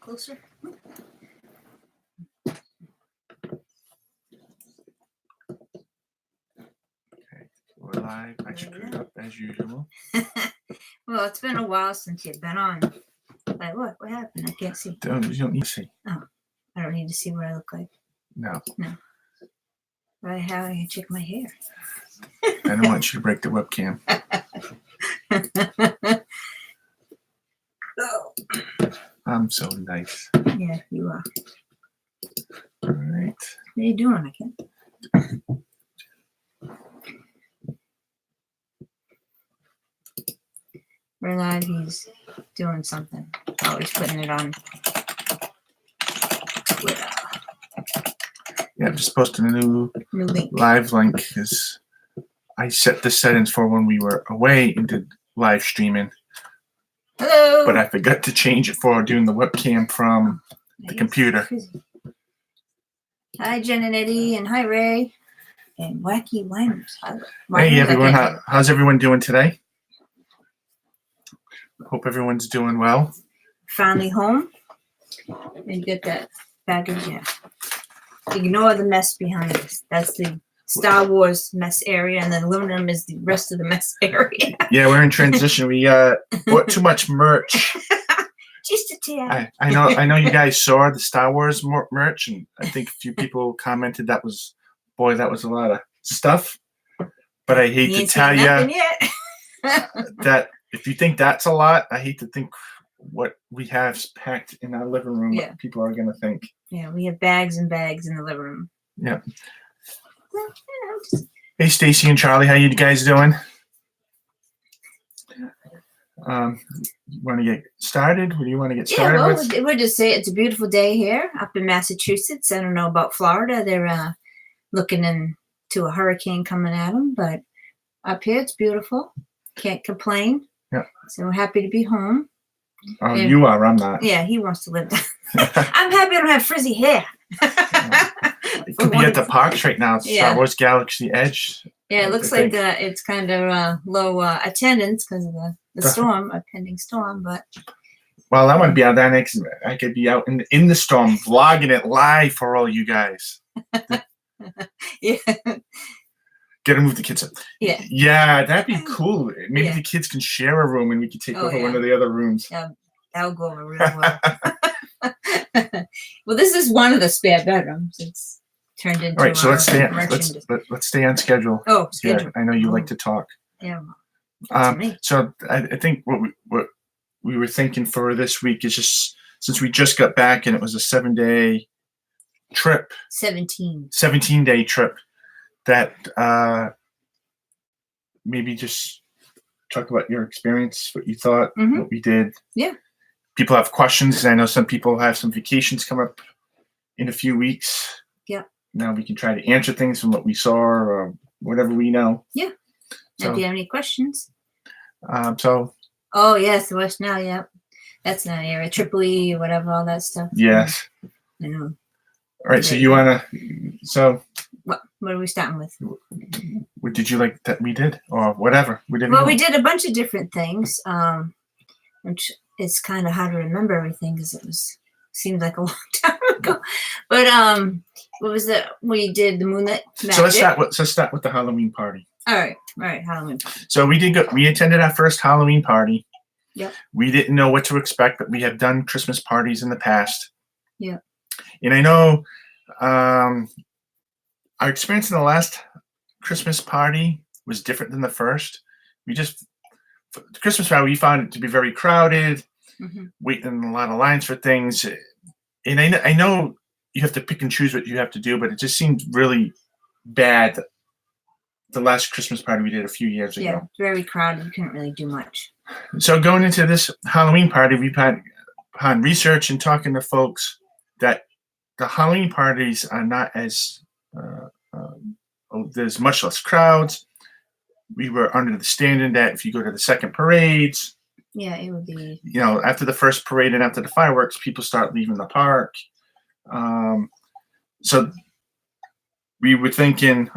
closer. Okay, we're live. I screwed up as usual. Well, it's been a while since you've been on. Like, what? What happened? I can't see. You don't need to see. Oh, I don't need to see what I look like. No. No. Right? How I check my hair? I don't want you to break the webcam. Oh. I'm so nice. Yeah, you are. All right. What are you doing? I can't. We're live. He's doing something. Oh, he's putting it on Twitter. Yeah, I'm just posting a new link. live link because I set the settings for when we were away into live streaming. Hello. But I forgot to change it for doing the webcam from the computer. Hi, Jen and Eddie, and hi, Ray, and Wacky Whiners. Hey, everyone. How's everyone doing today? Hope everyone's doing well. Finally home. And get that baggage in. Ignore the mess behind us. That's the Star Wars mess area, and then aluminum is the rest of the mess area. Yeah, we're in transition. We bought too much merch. Just a tad. I know you guys saw the Star Wars merch, and I think a few people commented that was a lot of stuff. But I hate to tell you that if you think that's a lot, I hate to think what we have packed in our living room. Yeah. What people are going to think. Yeah, we have bags and bags in the living room. Yeah. Hey, Stacy and Charlie, how you guys doing? You want to get started? What do you want to get started with? We'll just say it's a beautiful day here up in Massachusetts. I don't know about Florida. They're looking into a hurricane coming at them, but up here it's beautiful. Can't complain. Yeah. So we're happy to be home. Oh, and, you are. I'm not. Yeah, he wants to live there. I'm happy I don't have frizzy hair. It could be at the parks right now. Star Wars Galaxy Edge. Yeah, it looks like it's kind of low attendance because of the storm, a pending storm. But well, I want to be out there next. I could be out in the storm, vlogging it live for all you guys. Yeah. Gotta move the kids up. Yeah. Yeah, that'd be cool. Maybe the kids can share a room and we could take over one of the other rooms. Yeah, that would go over really well. Well, this is one of the spare bedrooms. It's turned into. All right, so let's stay on schedule. Oh, schedule. Yeah, I know you like to talk. Yeah. So I think what we were thinking for this week is just since we just got back and it was a 7-day trip. 17-day trip. That maybe just talk about your experience, what you thought, what we did. Yeah. People have questions. I know some people have some vacations come up in a few weeks. Yeah. Now we can try to answer things from what we saw or whatever we know. Yeah. So, if you have any questions. Oh, yes, the West now, yeah. That's not area. Tripoli or whatever, all that stuff. Yes. I know. All right, so you want to, What are we starting with? What did you like that we did or whatever? We did a bunch of different things, which it's kind of hard to remember everything because seems like a long time ago. But what was it? We did the Moonlit Magic. So let's start with the Halloween party. All right, Halloween party. So we attended our first Halloween party. Yep. We didn't know what to expect, but we have done Christmas parties in the past. Yeah. And I know our experience in the last Christmas party was different than the first. For the Christmas party, we found it to be very crowded, waiting in a lot of lines for things. And I know you have to pick and choose what you have to do, but it just seemed really bad the last Christmas party we did a few years ago. Yeah, very crowded. You couldn't really do much. So going into this Halloween party, we've had upon research and talking to folks that the Halloween parties are not as there's much less crowds. We were under the standard that if you go to the second parades, it would be after the first parade and after the fireworks, people start leaving the park. So we were thinking,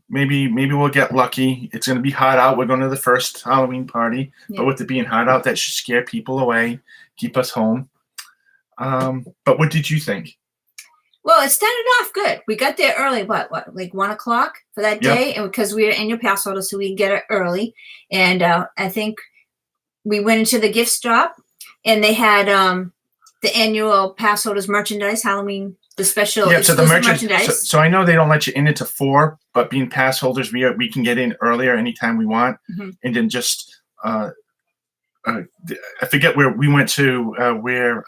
maybe we'll get lucky. It's going to be hot out. We're going to the first Halloween party, but with it being hot out, that should scare people away, keep us home. But what did you think? Well, it started off good. We got there early, what, like 1 o'clock for that Yep. day, and because we were annual pass holders, so we get it early. And I think we went into the gift shop, and they had the annual pass holders merchandise, Halloween, the special Yeah, so the exclusive merchandise. So I know they don't let you in until 4, but being pass holders, we can get in earlier anytime we want, and then just I forget where we went to, where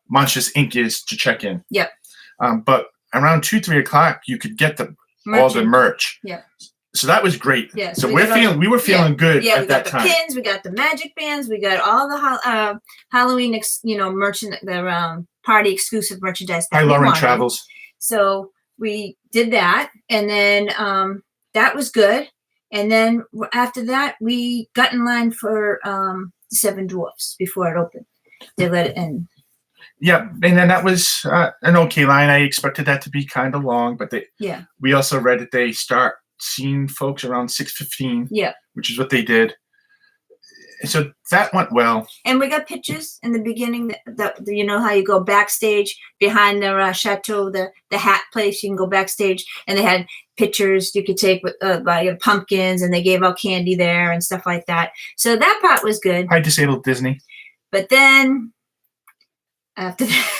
Monsters Inc. is to check in. Yep. But around 2-3 o'clock, you could get all the merch. Yeah. So that was great. Yeah. So we were feeling good at that time. We got the pins, we got the magic bands, we got all the Halloween, merchant, the party exclusive merchandise. Hi, Lauren Travels. So we did that, and then that was good. And then after that, we got in line for Seven Dwarfs before it opened. They let it in. Yeah, and then that was an okay line. I expected that to be kind of long, but we also read that they start seeing folks around 6:15. Yeah, which is what they did. So that went well. And we got pictures in the beginning. That you know how you go backstage behind the chateau, the hat place. You can go backstage, and they had pictures you could take with by pumpkins, and they gave out candy there and stuff like that. So that part was good. I disabled Disney. But then after that,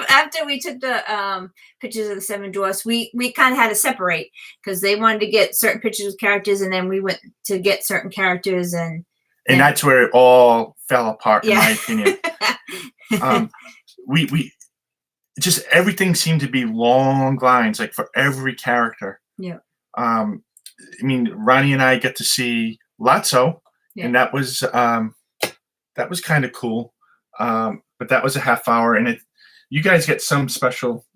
after we took the pictures of the Seven Dwarfs, we kind of had to separate because they wanted to get certain pictures of characters, and then we went to get certain characters, and that's where it all fell apart, in my opinion. We just everything seemed to be long lines, like for every character. Yeah. I mean, Ronnie and I get to see Lotso, and that was kind of cool. But that was a half hour, and you guys get some special.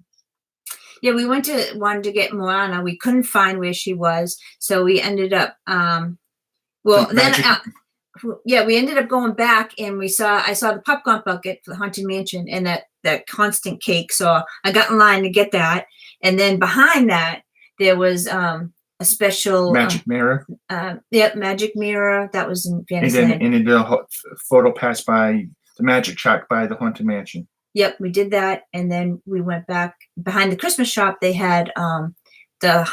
Yeah, we wanted to get Moana. We couldn't find where she was, so we ended up. We ended up going back, and I saw the popcorn bucket for the Haunted Mansion, and that constant cake. So I got in line to get that, and then behind that there was a special magic mirror. Magic mirror that was in Fantasyland. And then the photo pass by the magic truck by the Haunted Mansion. Yep, we did that, and then we went back behind the Christmas shop. They had the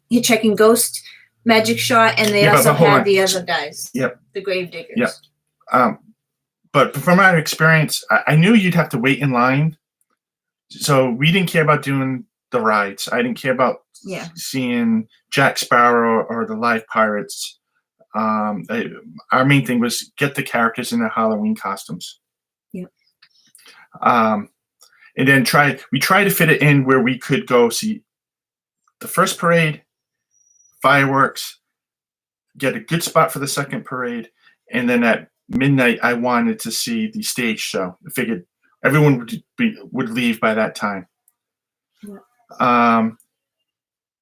Hitchhiking Ghost magic shot, and they also had the other guys. Yep. The Gravediggers. Yep. But from our experience, I knew you'd have to wait in line, so we didn't care about doing the rides. I didn't care about seeing Jack Sparrow or the live pirates. Our main thing was get the characters in their Halloween costumes. Yeah. And then we try to fit it in where we could go see the first parade, fireworks, get a good spot for the second parade, and then at midnight I wanted to see the stage show. I figured everyone would leave by that time. Yeah.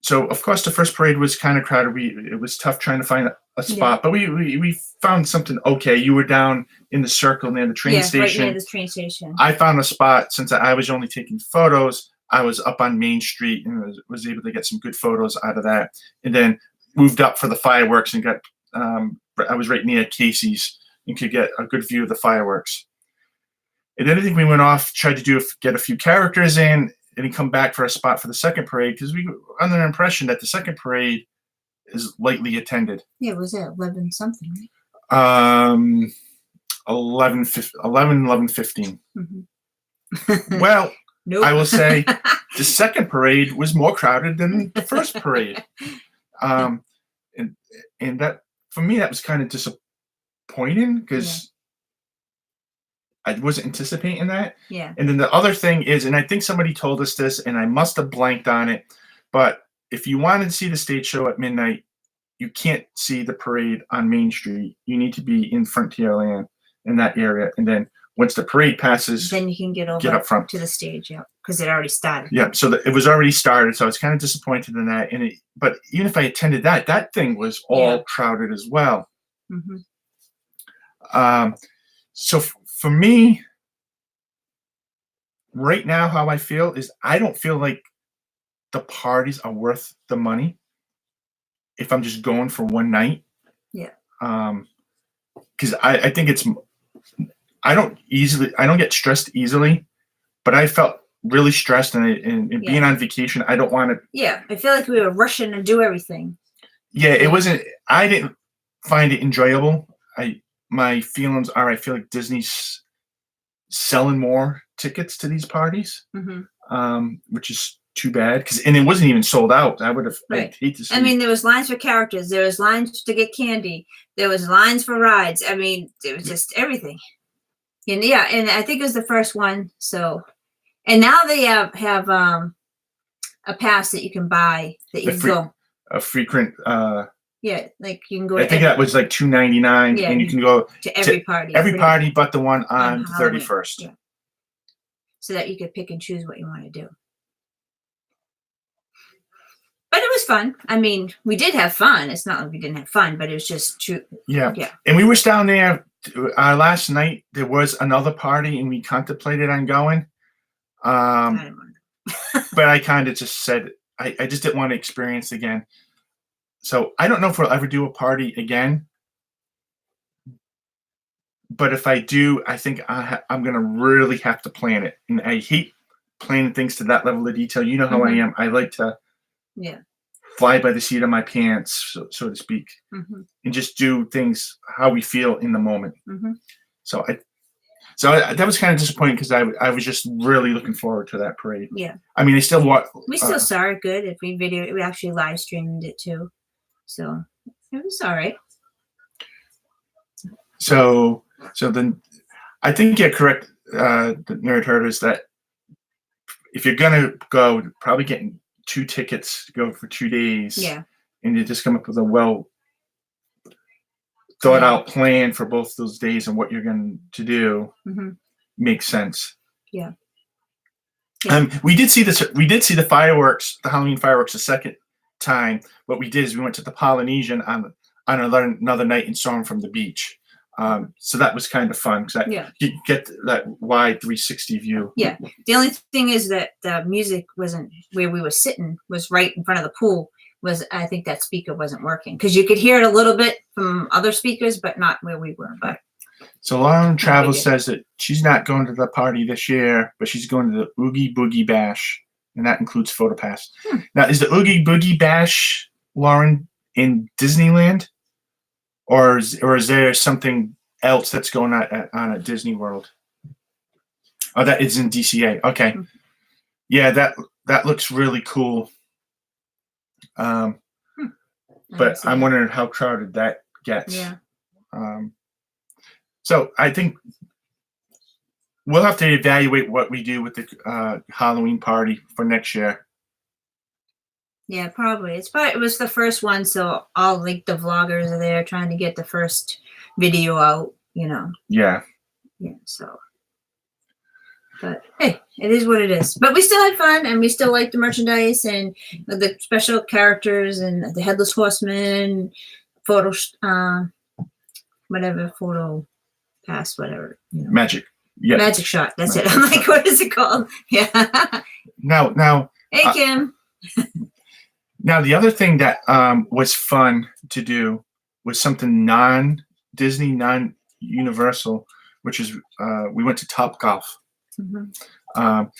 So of course the first parade was kind of crowded. It was tough trying to find a spot, but we found something okay. You were down in the circle near the train station. Right near the train station. I found a spot since I was only taking photos. I was up on Main Street and was able to get some good photos out of that. And then moved up for the fireworks and got. I was right near Casey's and could get a good view of the fireworks. And then I think we went off, tried to get a few characters in, and come back for a spot for the second parade because we were under the impression that the second parade is lightly attended. Yeah, was it 11 something? Right? 11:15. Mm-hmm. Well, nope. I will say the second parade was more crowded than the first parade. And that, for me, that was kind of disappointing because I wasn't anticipating that. Yeah. And then the other thing is, and I think somebody told us this, and I must have blanked on it, but if you wanted to see the stage show at midnight, you can't see the parade on Main Street. You need to be in Frontierland in that area. And then once the parade passes, then you can get up front to the stage, because it already started. Yeah, so it was already started, so I was kind of disappointed in that. But even if I attended that thing was all crowded as well. Mm-hmm. So for me, right now, how I feel is I don't feel like the parties are worth the money if I'm just going for one night. Yeah. Because I think it's I don't get stressed easily, but I felt really stressed, and being on vacation, I don't want to. Yeah, I feel like we were rushing to do everything. Yeah, it wasn't. I didn't find it enjoyable. My feelings are, I feel like Disney's selling more tickets to these parties, which is too bad, and it wasn't even sold out. I would have. Right. I'd hate to see. I mean, there was lines for characters. There was lines to get candy. There was lines for rides. I mean, it was just everything. And yeah, and I think it was the first one. So, and now they have a pass that you can buy that you can go. A frequent. Yeah, like you can go. I think that was like $2.99, and you can go to every party. Every party but the one on the 31st. Yeah. So that you could pick and choose what you want to do. But it was fun. I mean, we did have fun. It's not like we didn't have fun, but it was just true. Yeah. And we were down there last night. There was another party, and we contemplated on going. But I kind of just said I just didn't want to experience it again. So I don't know if we'll ever do a party again. But if I do, I think I'm going to really have to plan it. And I hate planning things to that level of detail. You know how I am. I like to fly by the seat of my pants, so to speak, and just do things how we feel in the moment. So that was kind of disappointing, because I was just really looking forward to that parade. Yeah. I mean, we still saw it good. If we actually live streamed it too. So it was all right. So then I think you're correct, the Nerd Herders, that if you're going to go, probably getting 2 tickets to go for 2 days. Yeah. And you just come up with a well thought out plan for both those days and what you're going to do makes sense. Yeah. We did see this. We did see the fireworks, the Halloween fireworks, the second time. What we did is we went to the Polynesian on another night and saw them from the beach. So that was kind of fun, because you get that wide 360 view. Yeah. The only thing is that the music wasn't where we were sitting, was right in front of the pool. I think that speaker wasn't working, because you could hear it a little bit from other speakers, but not where we were. But so Lauren Travel says that she's not going to the party this year, but she's going to the Oogie Boogie Bash, and that includes PhotoPass. Now, is the Oogie Boogie Bash, Lauren, in Disneyland, or is there something else that's going on at Disney World? Oh, that is in DCA. Okay, yeah, that looks really cool. But I'm wondering how crowded that gets. Yeah. So I think we'll have to evaluate what we do with the Halloween party for next year. Yeah, probably. It was the first one, so all like the vloggers are there trying to get the first video out, Yeah. Yeah, so. But hey, it is what it is. But we still had fun, and we still liked the merchandise and the special characters and the Headless Horseman, photo pass, whatever. Magic. Yeah. Magic shot. That's it. I'm like, what is it called? Yeah. Now. Hey, Kim. Now, the other thing that was fun to do was something non-Disney, non-Universal, which is we went to Topgolf.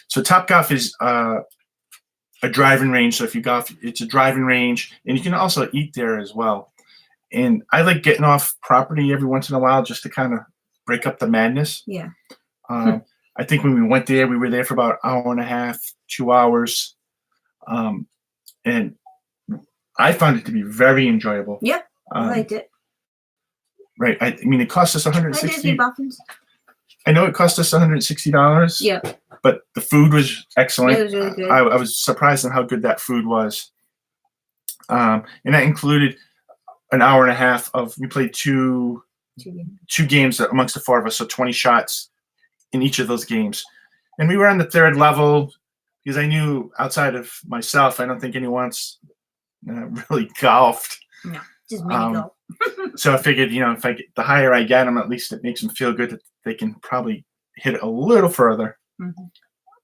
So Topgolf is a driving range. So if you golf, it's a driving range, and you can also eat there as well. And I like getting off property every once in a while just to kind of break up the madness. Yeah. I think when we went there, we were there for about an hour and a half, 2 hours. And I found it to be very enjoyable. Yeah, I liked it. Right. I mean, it cost us $160. I know it cost us $160. Yeah. But the food was excellent. It was really good. I was surprised at how good that food was. And that included an hour and a half we played two games amongst the 4 of us, so 20 shots in each of those games. And we were on the 3rd level, because I knew outside of myself, I don't think anyone's really golfed. No, just mini golf. So I figured, if the higher I get them, at least it makes them feel good that they can probably hit it a little further.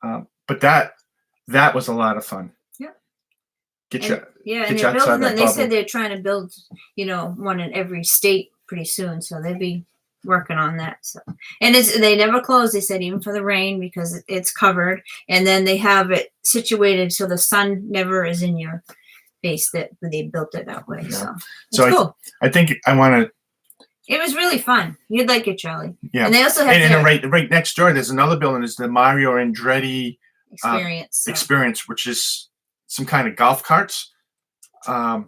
But that was a lot of fun. Yeah. And they're building. They said they're trying to build, one in every state pretty soon. So they'll be working on that. So, and they never close. They said even for the rain because it's covered, and then they have it situated so the sun never is in your face. That they built it that way. Yeah. So it's So cool. I think I want to. It was really fun. You'd like it, Charlie. Yeah. And they also have and right next door, there's another building. It's the Mario Andretti experience. which is some kind of golf carts. So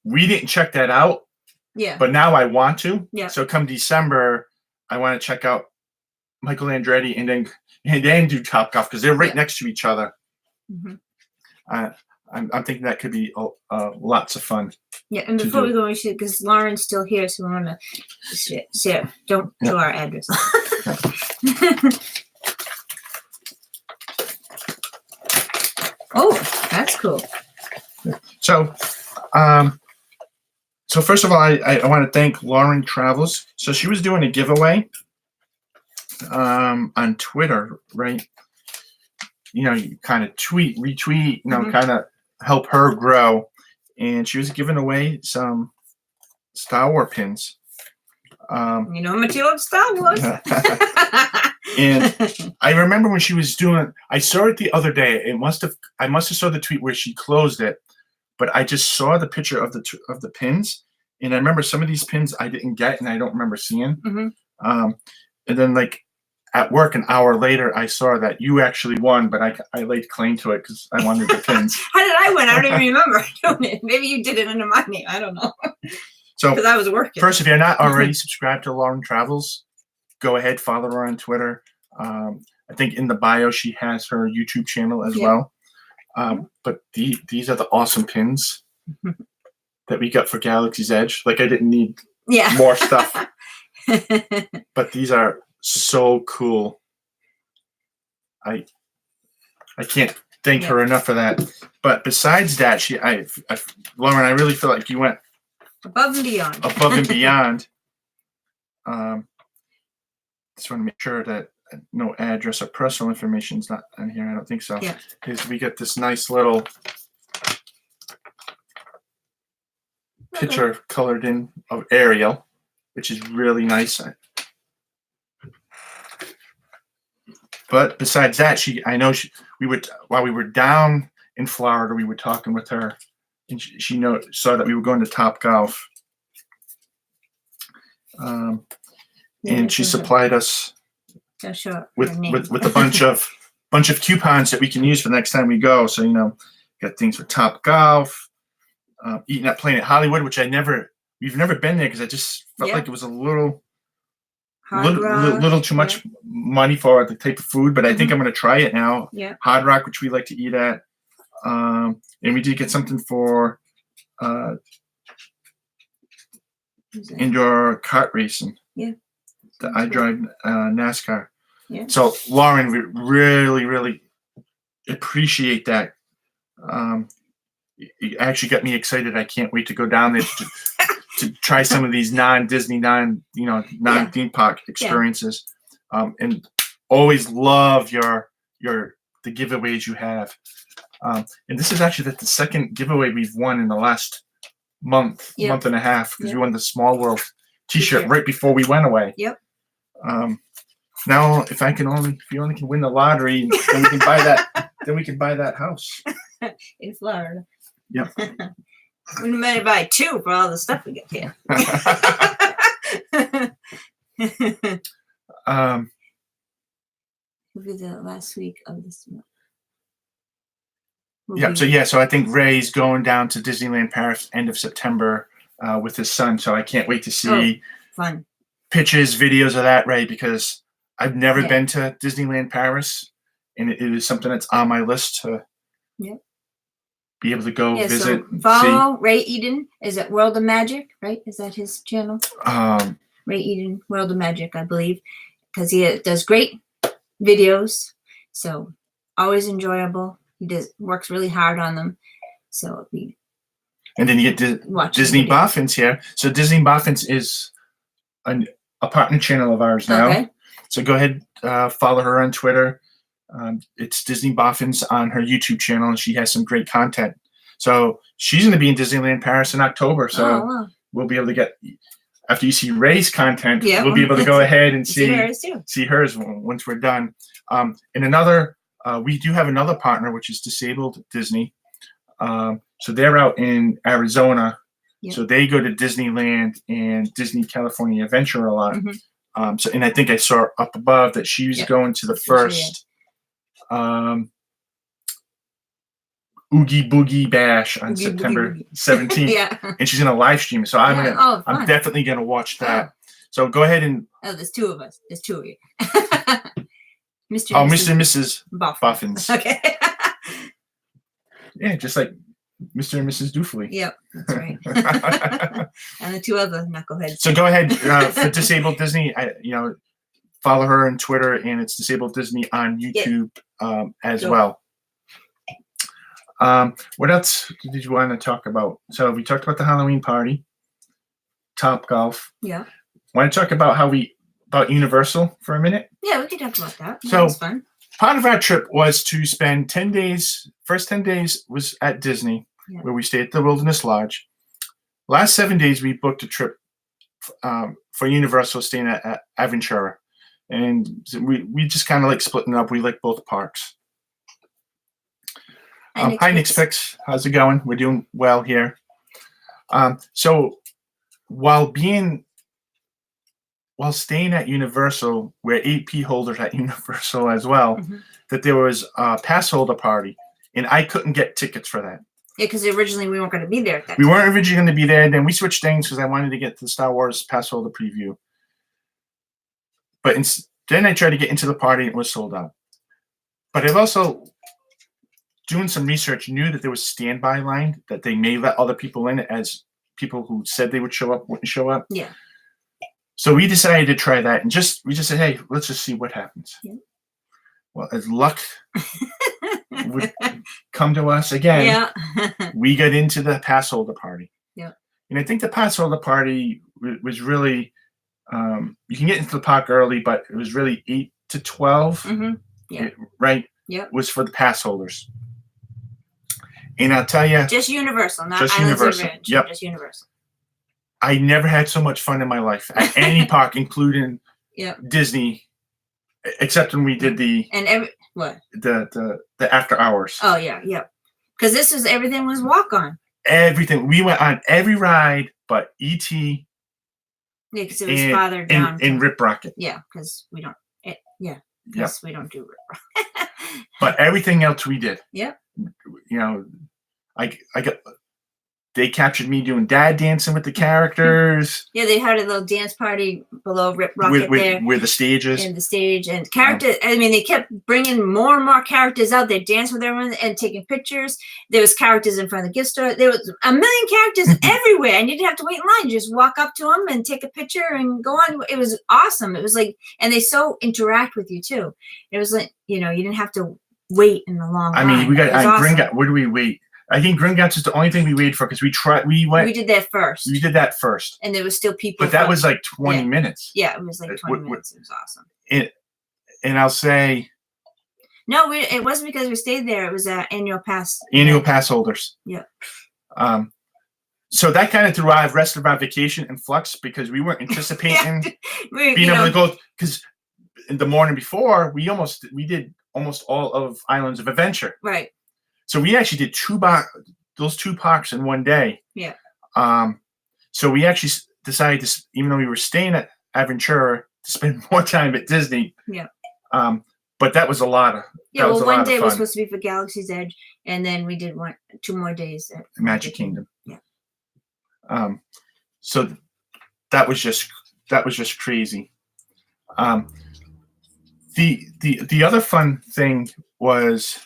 we didn't check that out. Yeah. But now I want to. Yeah. So come December, I want to check out Michael Andretti and then do Top Golf because they're right next to each other. Mm-hmm. I'm thinking that could be lots of fun. Yeah, and before we go, we should, because Lauren's still here, so we want to share. Don't show our address. Oh, that's cool. So, first of all, I want to thank Lauren Travels. So she was doing a giveaway on Twitter, right? You know, you kind of tweet, retweet, you know, kind of help her grow. And she was giving away some Star Wars pins. You know, I'm a teal of Star Wars. And I remember when she was doing, I saw it the other day. I must have saw the tweet where she closed it, but I just saw the picture of the pins, and I remember some of these pins I didn't get, and I don't remember seeing. And then like at work an hour later, I saw that you actually won, but I laid claim to it because I wanted the pins. How did I win? I don't even remember doing it. Maybe you did it under my name. I don't know. So because I was working. First, if you're not already subscribed to Lauren Travels, go ahead, follow her on Twitter. I think in the bio she has her YouTube channel as well. But these are the awesome pins that we got for Galaxy's Edge. Like I didn't need more stuff, but these are so cool. I can't thank her enough for that. But besides that, Lauren, I really feel like you went above and beyond. Above and beyond. Just want to make sure that no address or personal information is not on here. I don't think so. Yeah. Because we get this nice little picture colored in of Ariel, which is really nice. But besides that, while we were down in Florida, we were talking with her, and she saw that we were going to Top Golf. And she supplied us with a bunch of coupons that we can use for the next time we go. So got things for Top Golf, eating at Planet Hollywood, which we've never been there because I just felt like it was a little too much money for the type of food. But I think I'm going to try it now. Yeah. Hard Rock, which we like to eat at, and we did get something for indoor kart racing. Yeah. I drive NASCAR. Yeah. So Lauren, we really, really appreciate that. You actually got me excited. I can't wait to go down there to try some of these non-Disney, non-theme park experiences. And always love the giveaways you have. And this is actually the second giveaway we've won in the last month and a half, because we won the Small World T-shirt right before we went away. Yep. Now, if you only can win the lottery, then we can buy that. Then we can buy that house in Florida. Yep. We might buy 2 for all the stuff we get here. It'll be the last week of this month. So I think Ray's going down to Disneyland Paris end of September with his son. So I can't wait to see fun pictures, videos of that, Ray, because I've never been to Disneyland Paris, and it is something that's on my list to be able to go visit. So follow Ray Eden. Is it World of Magic, right? Is that his channel? Ray Eden, World of Magic, I believe, because he does great videos. So always enjoyable. He works really hard on them. So and then you get Disney Boffins here. So Disney Boffins is a partner channel of ours now. Okay. So go ahead, follow her on Twitter. It's Disney Boffins on her YouTube channel, and she has some great content. So she's going to be in Disneyland Paris in October. So we'll be able to get after you see Ray's content, Yeah. we'll be able to go ahead and See hers too. see hers once we're done. And another, we do have another partner, which is Disabled Disney. So they're out in Arizona. Yep. So they go to Disneyland and Disney California Adventure a lot. Mm-hmm. So, and I think I saw up above that she was Yep. going to the That's what she first Oogie Boogie Bash on Oogie September Boogie. 17th. Yeah. And she's gonna live stream it. So I'm Yeah. gonna Oh, I'm fun. definitely gonna watch that. So go ahead and Oh, there's two of us. There's two of you. Mr. oh, and Mr. and Mrs. Buffins. Buffins. Okay. Yeah, just like Mr. and Mrs. Dufily. Yep, that's right. And the two other knuckleheads. So go ahead for Disabled Disney. Follow her on Twitter, and it's Disabled Disney on YouTube as well. What else did you want to talk about? So we talked about the Halloween party, Top Golf. Yeah. Want to talk about about Universal for a minute? Yeah, we could talk about that. That So was fun. part of our trip was to spend 10 days. First 10 days was at Disney, where we stayed at the Wilderness Lodge. Last 7 days, we booked a trip for Universal, staying at Aventura. And we just kind of like splitting up. We like both parks. Hi, Nick Spix. How's it going? We're doing well here. So while staying at Universal, we're AP holders at Universal as well, that there was a pass holder party, and I couldn't get tickets for that. Yeah, because originally we weren't going to be there at that We time. weren't originally going to be there, and then we switched things because I wanted to get to the Star Wars pass holder preview. But then I tried to get into the party, and it was sold out. But I've also, doing some research, knew that there was standby line, that they may let other people in as people who said they would show up wouldn't show up. Yeah. So we decided to try that, and we just said, hey, let's just see what happens. Yeah. Well, as luck would come to us again, we got into the pass holder party. Yeah. And I think the pass holder party was really, you can get into the park early, but it was really 8 to 12, Yeah. right? Yeah. Was for the pass holders. And I'll tell you, just Universal, not just Islands Universal. Adventure. Yep. Just Universal. I never had so much fun in my life at any park, including Disney, except when we did the after hours. Oh yeah, because everything was walk on. Everything, we went on every ride but E.T. Yeah, because it was farther down. And Rip Rocket. Yeah, because we don't. Because we don't do Rip Rocket. But everything else we did. Yep. You know, they captured me doing dad dancing with the characters. Yeah, they had a little dance party below Rip Rocket where the stage is. And the stage and characters. I mean, they kept bringing more and more characters out. They danced with everyone and taking pictures. There was characters in front of the gift store. There was a million characters everywhere, and you didn't have to wait in line. You just walk up to them and take a picture and go on. It was awesome. It was like, and they so interact with you too. It was like, you didn't have to wait in the long line. I mean, we got awesome. Gringotts. Where do we wait? I think Gringotts is the only thing we waited for because we did that first. We did that first. And there was still people. But that was like 20 minutes. Yeah, it was like 20 minutes. It was awesome. And I'll say. No, it wasn't because we stayed there. It was annual pass. Annual pass holders. Yeah. So that kind of threw our rest of our vacation in flux because we weren't anticipating being able to go, because the morning before we did almost all of Islands of Adventure. Right. So we actually did those two parks in one day. Yeah. So we actually decided to, even though we were staying at Aventura, to spend more time at Disney. Yeah. But that was a lot of. Yeah. Well, one day was supposed to be for Galaxy's Edge, and then we did 2 more days at Magic Kingdom. Yeah. So that was just crazy. The other fun thing was.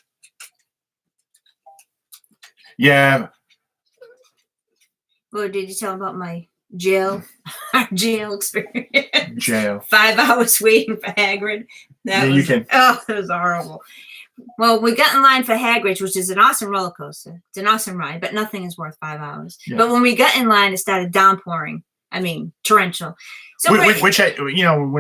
Yeah. Well, did you tell about my jail experience? Jail. 5 hours waiting for Hagrid. Oh, that was horrible. Well, we got in line for Hagrid, which is an awesome roller coaster. It's an awesome ride, but nothing is worth 5 hours. Yeah. But when we got in line, it started downpouring. I mean, torrential. So when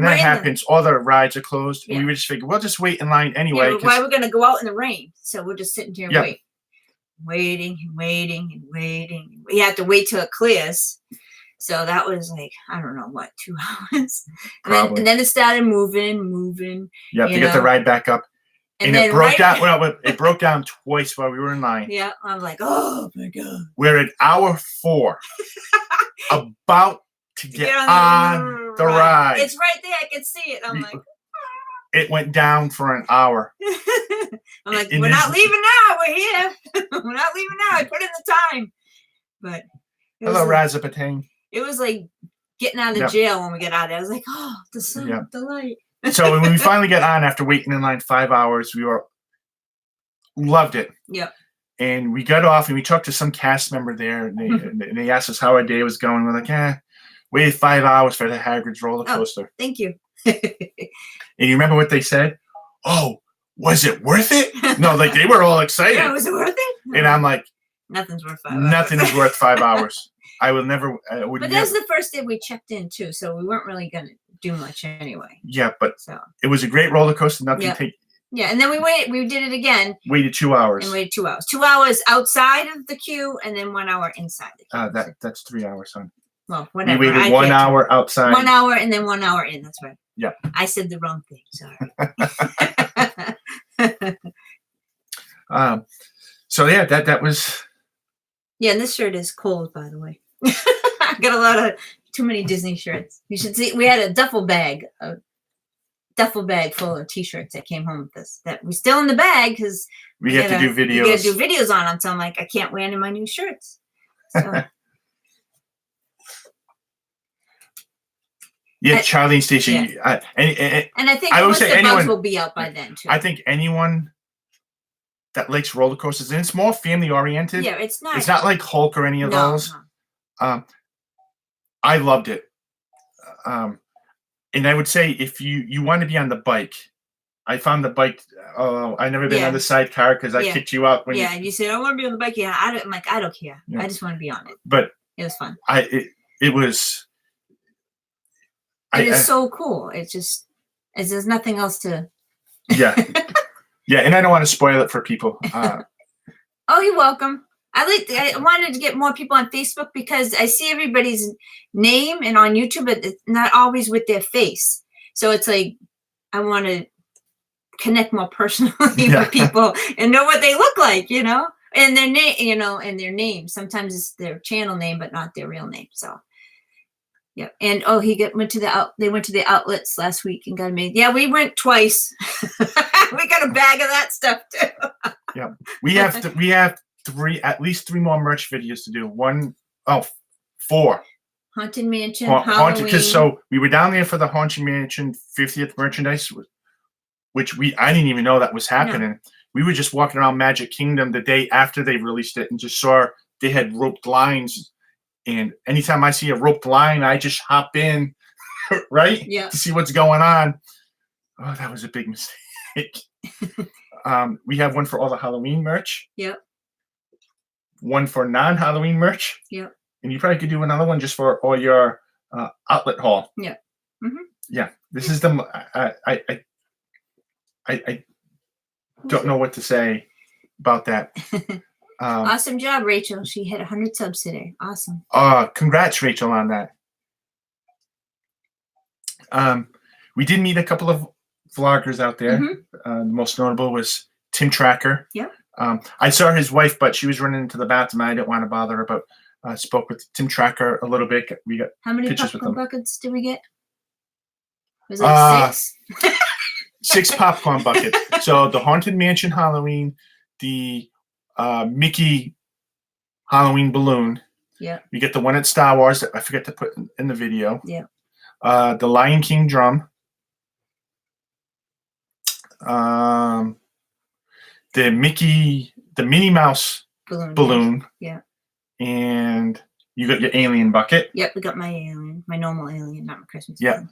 that happens, all the rides are closed. Yeah. And we just figured we'll just wait in line anyway. Yeah, why we're going to go out in the rain? So we're just sitting here waiting and waiting and waiting. We have to wait till it clears. So that was like, I don't know what, 2 hours. Probably. And then it started moving. You have to get the know? ride back up. And And then it broke right, down. Well, it broke down twice while we were in line. yeah, I'm like, oh my God. We're at hour 4, about to get on the ride. It's right there. I can see it. I'm like, it went down for an hour. I'm like, And we're then- not leaving now. We're here. We're not leaving now. I put in the time. But it was Hello, like, Raza Patang. it was like getting out of Yep. jail when we get out of there. I was like, oh, the sun, Yep. the light. So when we finally got on after waiting in line 5 hours, we loved it. Yep. And we got off and we talked to some cast member there, and they asked us how our day was going. We're like, waited 5 hours for the Hagrid's roller coaster. Thank you. And you remember what they said? Oh, was it worth it? No, like they were all excited. Yeah, was it worth it? And I'm like, Nothing's worth 5 hours. nothing is worth 5 hours. I would never. But that was the first day we checked in too, so we weren't really gonna do much anyway. Yeah, but So it was a great roller coaster. Nothing Yep. take. yeah, and then we did it again Waited 2 hours. and waited 2 hours. 2 hours outside of the queue and then 1 hour inside the queue. That's 3 hours, son. Well, We whatever. waited I 1 can't- hour outside. 1 hour and then 1 hour in. That's right. Yeah. I said the wrong thing. Sorry. So yeah, that was. Yeah, and this shirt is cold, by the way. I got a lot of too many Disney shirts. You should see. We had a duffel bag full of T-shirts that came home with us. That was still in the bag because We have to do We videos. gotta do videos on them. So I'm like, I can't wear any of my new shirts. So, Yeah, I- Charlie and Stacey. And and I think I would most say of the bugs anyone- will be out by then too. I think anyone that likes roller coasters, and it's more family oriented. yeah, it's not. It's not like Hulk or any of no, those. no. I loved it. And I would say if you want to be on the bike, I found the bike. I never been Yeah. on the sidecar because I Yeah. kicked you out when Yeah, and you said I want to be on the bike. Yeah, I'm like, I don't care. Yeah. I just want to be on it. But It was fun. it was. It is so cool. It's just, there's nothing else to. Yeah, yeah, and I don't want to spoil it for people. Oh, you're welcome. I wanted to get more people on Facebook because I see everybody's name and on YouTube, but it's not always with their face. So it's like I want to connect more personally Yeah. with people and know what they look like, and their name, and their name. Sometimes it's their channel name, but not their real name. So. Yeah, and went to the outlets last week and got made. Yeah, we went twice. We got a bag of that stuff too. Yeah, we have at least 3 more merch videos to do. 4 Haunted Mansion, haunted Halloween. because so we were down there for the Haunted Mansion 50th merchandise, which I didn't even know that was happening. We were just walking around Magic Kingdom the day after they released it and just saw they had roped lines. And anytime I see a roped line, I just hop in, right? Yeah. To see what's going on. Oh, that was a big mistake. We have one for all the Halloween merch. Yep. One for non-Halloween merch. Yep. And you probably could do another one just for all your outlet haul. Yeah. Mm-hmm. Yeah. This is the. I don't know what to say about that. Awesome job, Rachel. She hit 100 subs today. Awesome. Congrats, Rachel, on that. We did meet a couple of vloggers out there. Mhm. The most notable was Tim Tracker. Yep. I saw his wife, but she was running into the bathroom. I didn't want to bother her, but spoke with Tim Tracker a little bit. We got How many pictures with popcorn them. buckets did we get? Was it like 6? 6 popcorn buckets. So the Haunted Mansion Halloween, the Mickey Halloween balloon. Yeah. You get the one at Star Wars that I forget to put in the video. Yeah. The Lion King drum. The Minnie Mouse balloon. Yeah. And you got your alien bucket. Yep, we got my alien, my normal alien, not my Christmas. Yeah. alien.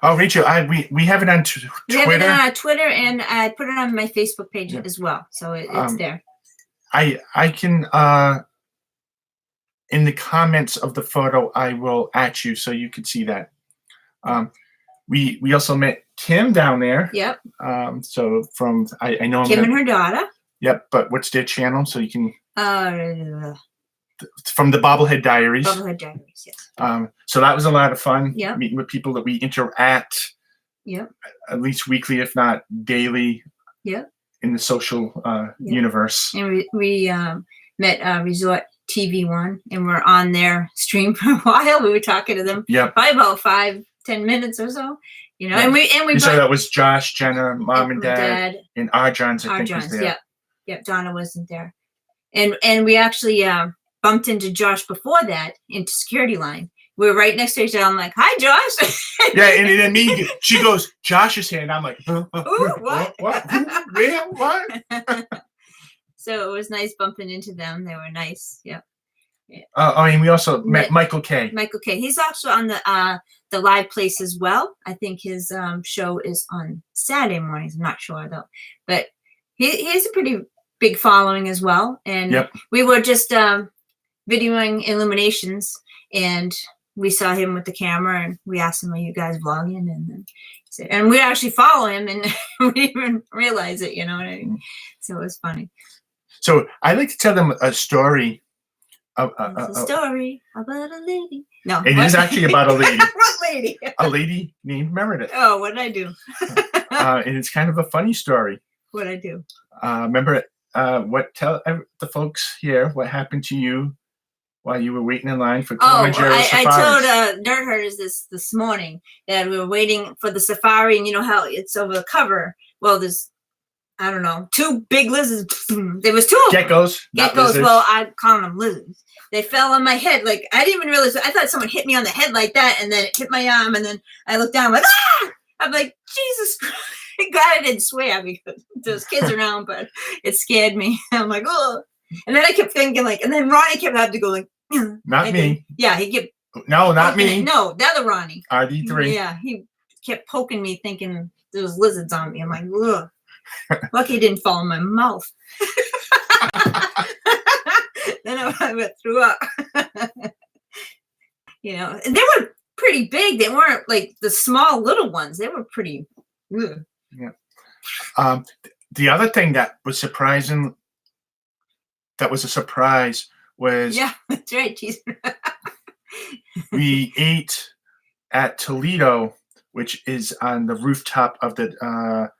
Oh, Rachel, we have it on Twitter. We have it on Twitter, and I put it on my Facebook page Yeah. as well, so it's there. I can in the comments of the photo I will at you so you can see that. We also met Kim down there. Yep. So from I know Kim and her daughter. Yep, but what's their channel so you can from the Bobblehead Diaries. Bubblehead Diaries, yes. So that was a lot of fun. Yep. Meeting with people that we interact. Yep. At least weekly, if not daily. Yep. In the social universe. And we met Resort TV1, and we're on their stream for a while. We were talking to them. Yep. Probably about 5-10 minutes or so. You know, Yep. and we so that was Josh, Jenna, mom and dad, and Arjohn's, I think, Arjohn's, was there. yeah. Yep, Donna wasn't there. And we actually bumped into Josh before that into security line. We were right next to each other. I'm like, "Hi, Josh." Yeah, and then she goes, "Josh is here," and I'm like, Ooh, what? What? Where? What? So it was nice bumping into them. They were nice. Yep. I mean, we also met Michael K. Michael K. He's also on the Live Place as well. I think his show is on Saturday mornings. I'm not sure though, but he has a pretty big following as well. And we were just videoing Illuminations, and we saw him with the camera, and we asked him, "Are you guys vlogging?" And then he said, and we actually follow him, and we didn't even realize it. You know what I mean? So it was funny. So I like to tell them a story. It's a story about a lady. No, it is actually about a lady. What lady? A lady named Meredith. Oh, what did I do? And it's kind of a funny story. What did I do? Remember, tell the folks here what happened to you while you were waiting in line for Kilimanjaro Safaris. I told Dirt Herders this morning that we were waiting for the safari, and you know how it's over the cover. Well, there's, I don't know, 2 big lizards. There was 2 of them. Geckos. Well, I call them lizards. They fell on my head. Like, I didn't even realize. I thought someone hit me on the head like that, and then it hit my arm, and then I looked down, like, ah! I'm like, Jesus Christ. God, I didn't swear because there's kids around, but it scared me. I'm like, oh. And then I kept thinking, like, and then Ronnie kept having to go, like, not me. Yeah, he kept. No, not me. No, the other Ronnie. RD3. Yeah, he kept poking me, thinking there was lizards on me. I'm like, ugh. Lucky it didn't fall in my mouth. Then I threw up. You know, and they were pretty big. They weren't like the small little ones. They were pretty. Ugh. Yeah. The other thing that was surprising, that was a surprise, was that's right. we ate at Toledo, which is on the rooftop of the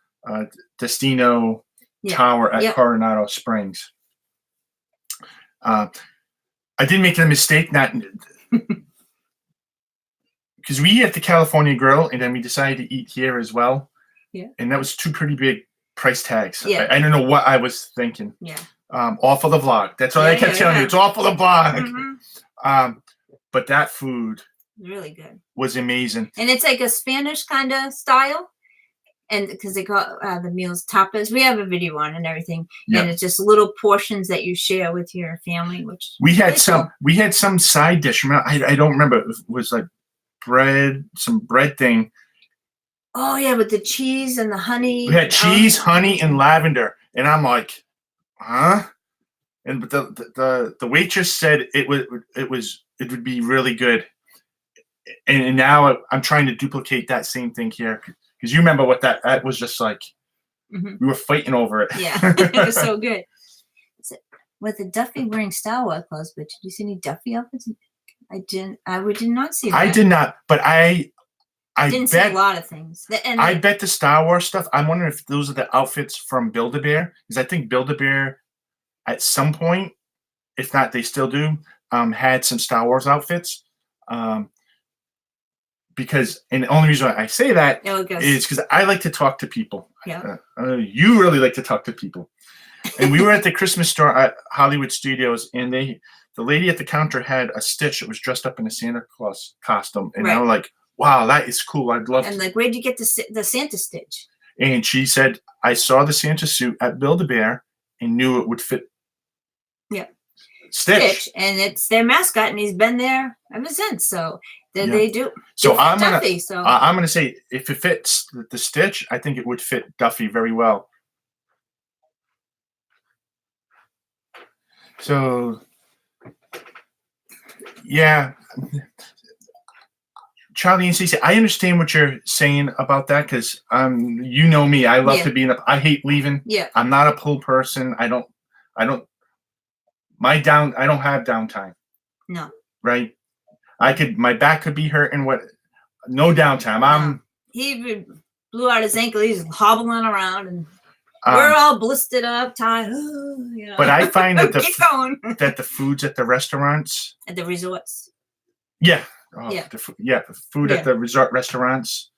Destino Tower at Coronado Springs. I did make a mistake, not because we eat at the California Grill, and then we decided to eat here as well. Yeah, and that was 2 pretty big price tags. Yeah, I don't know what I was thinking. Yeah, all for the vlog. That's what I kept telling you. It's all for the vlog. Mm-hmm. But that food really good. Was amazing, and it's like a Spanish kind of style. And because they call the meals tapas, we have a video on and everything, and it's just little portions that you share with your family. Which we had we had some side dish. I don't remember. It was like some bread thing. Oh yeah, with the cheese and the honey. We had cheese, honey, and lavender, and I'm like, huh? And the waitress said it would be really good, and now I'm trying to duplicate that same thing here. Because you remember what that was just like. Mm-hmm. We were fighting over it. Yeah, it was so good. With the Duffy wearing Star Wars clothes, but did you see any Duffy outfits? I did not see that. I did not, but I didn't see a lot of things. I bet the Star Wars stuff, I'm wondering if those are the outfits from Build-A-Bear. Because I think Build-A-Bear, at some point, if not, they still do, had some Star Wars outfits. Because, and the only reason why I say that is because I like to talk to people. Yeah. You really like to talk to people. And we were at the Christmas store at Hollywood Studios, and the lady at the counter had a Stitch that was dressed up in a Santa Claus costume. And I was like, wow, that is cool. I'd love to. And like, where'd you get the Santa Stitch? And she said, I saw the Santa suit at Build-A-Bear and knew it would fit. Yeah. Stitch. And it's their mascot, and he's been there ever since. So they do. So I'm gonna say if it fits the Stitch, I think it would fit Duffy very well. So yeah, Charlie and Cece, I understand what you're saying about that because you know me, I love to be I hate leaving. Yeah, I'm not a pull person. I don't I don't have downtime. No. Right. My back could be hurting. No downtime. I'm. He even blew out his ankle. He's hobbling around, and we're all blistered up, tired. You know. But I find that keep going. that the foods at the restaurants, At the resorts. yeah, Yeah. the food at the resort restaurants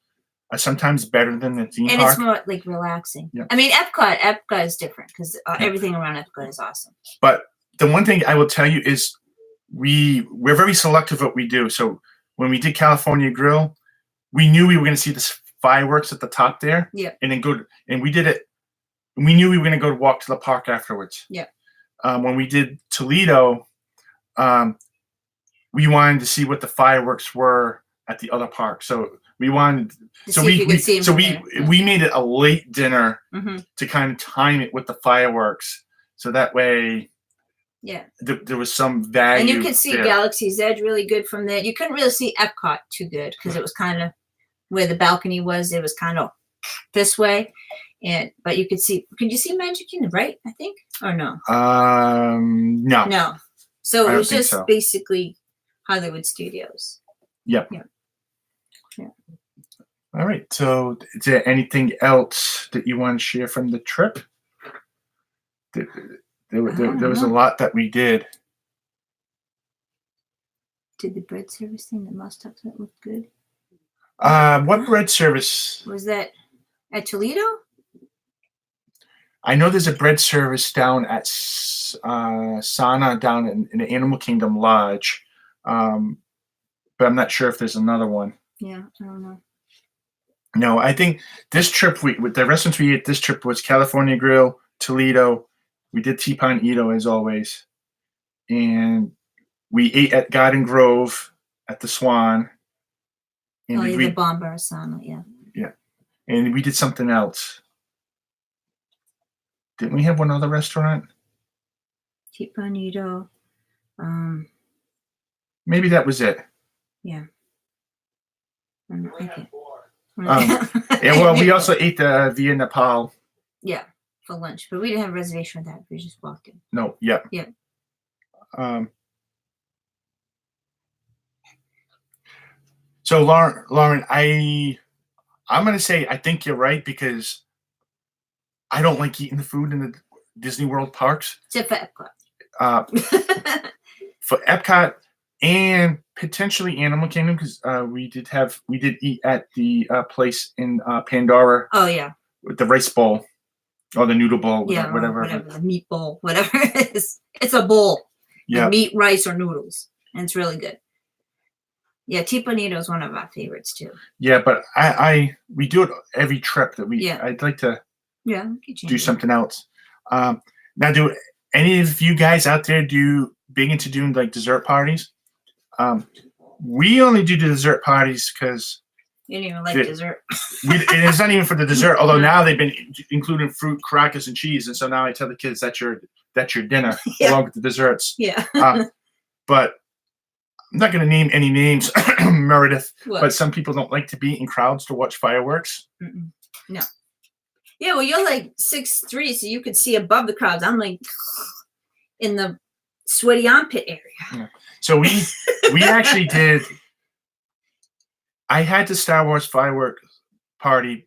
are sometimes better than the theme and park. it's more like relaxing. Yeah. I mean, Epcot is different because everything around Epcot is awesome. But the one thing I will tell you is we're very selective what we do. So when we did California Grill, we knew we were going to see the fireworks at the top there. Yeah. And then and we did it. We knew we were going to go walk to the park afterwards. Yeah. When we did Toledo, we wanted to see what the fireworks were at the other park. So we wanted, we made it a late dinner to kind of time it with the fireworks. So that way, there was some value. And you could see Galaxy's Edge really good from there. You couldn't really see Epcot too good because it was kind of where the balcony was. It was kind of this way, but you could see. Could you see Magic Kingdom, right? I think, or no? No. No. So it was just basically Hollywood Studios. Yep. Yeah. Yeah. All right. So, is there anything else that you want to share from the trip? There was a lot that we did. Did the bread service thing that Mouse talked about look good? What bread service? Was that at Toledo? I know there's a bread service down at Sana down in the Animal Kingdom Lodge, but I'm not sure if there's another one. Yeah, I don't know. No, I think this trip with the restaurants we ate, this trip was California Grill, Toledo. We did Teapot Edo as always, and we ate at Garden Grove at the Swan. And the Bombar Sana, yeah. Yeah, and we did something else. Didn't we have one other restaurant? Teapot Edo. Maybe that was it. Yeah. Okay. Yeah, well, we also ate the Via Nepal. Yeah, for lunch, but we didn't have a reservation for that. We just walked in. No, yep. Yeah. So Lauren, I'm gonna say I think you're right because I don't like eating the food in the Disney World parks. Except for Epcot. For Epcot and potentially Animal Kingdom because we did eat at the place in Pandora. Oh yeah. With the rice bowl or the noodle bowl, whatever the meat bowl, whatever it is. It's a bowl. Yeah. Meat, rice, or noodles, and it's really good. Yeah, Teapot Edo is one of our favorites too. Yeah, but we do it every trip that we. Yeah. I'd like to. Yeah. Do something else. Now, do any of you guys out there big into doing like dessert parties? We only do the dessert parties because you didn't even like dessert. It's not even for the dessert. Although now they've been including fruit, crackers, and cheese, and so now I tell the kids that's your dinner along with the desserts. Yeah. But I'm not going to name any names, Meredith. What? But some people don't like to be in crowds to watch fireworks. No. Yeah, well, you're like 6'3", so you could see above the crowds. I'm like in the sweaty armpit area. Yeah. So we actually did. I had the Star Wars firework party.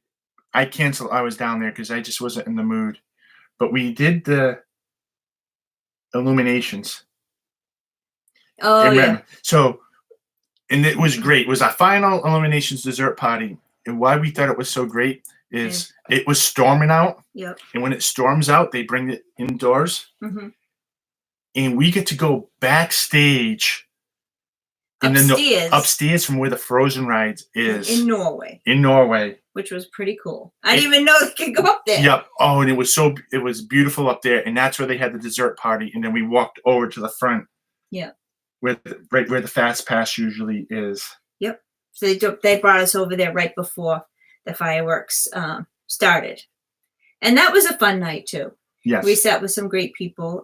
I canceled. I was down there because I just wasn't in the mood. But we did the illuminations. Oh, yeah. So, and it was great. It was our final illuminations dessert party. And why we thought it was so great is it was storming out. Yep. And when it storms out, they bring it indoors. Mm-hmm. And we get to go backstage. Upstairs from where the Frozen ride is. In Norway. In Norway. Which was pretty cool. I didn't even know they could go up there. Yep. Oh, and it was beautiful up there. And that's where they had the dessert party. And then we walked over to the front. Yeah. Right where the Fast Pass usually is. Yep. So they brought us over there right before the fireworks started. And that was a fun night too. Yes. We sat with some great people.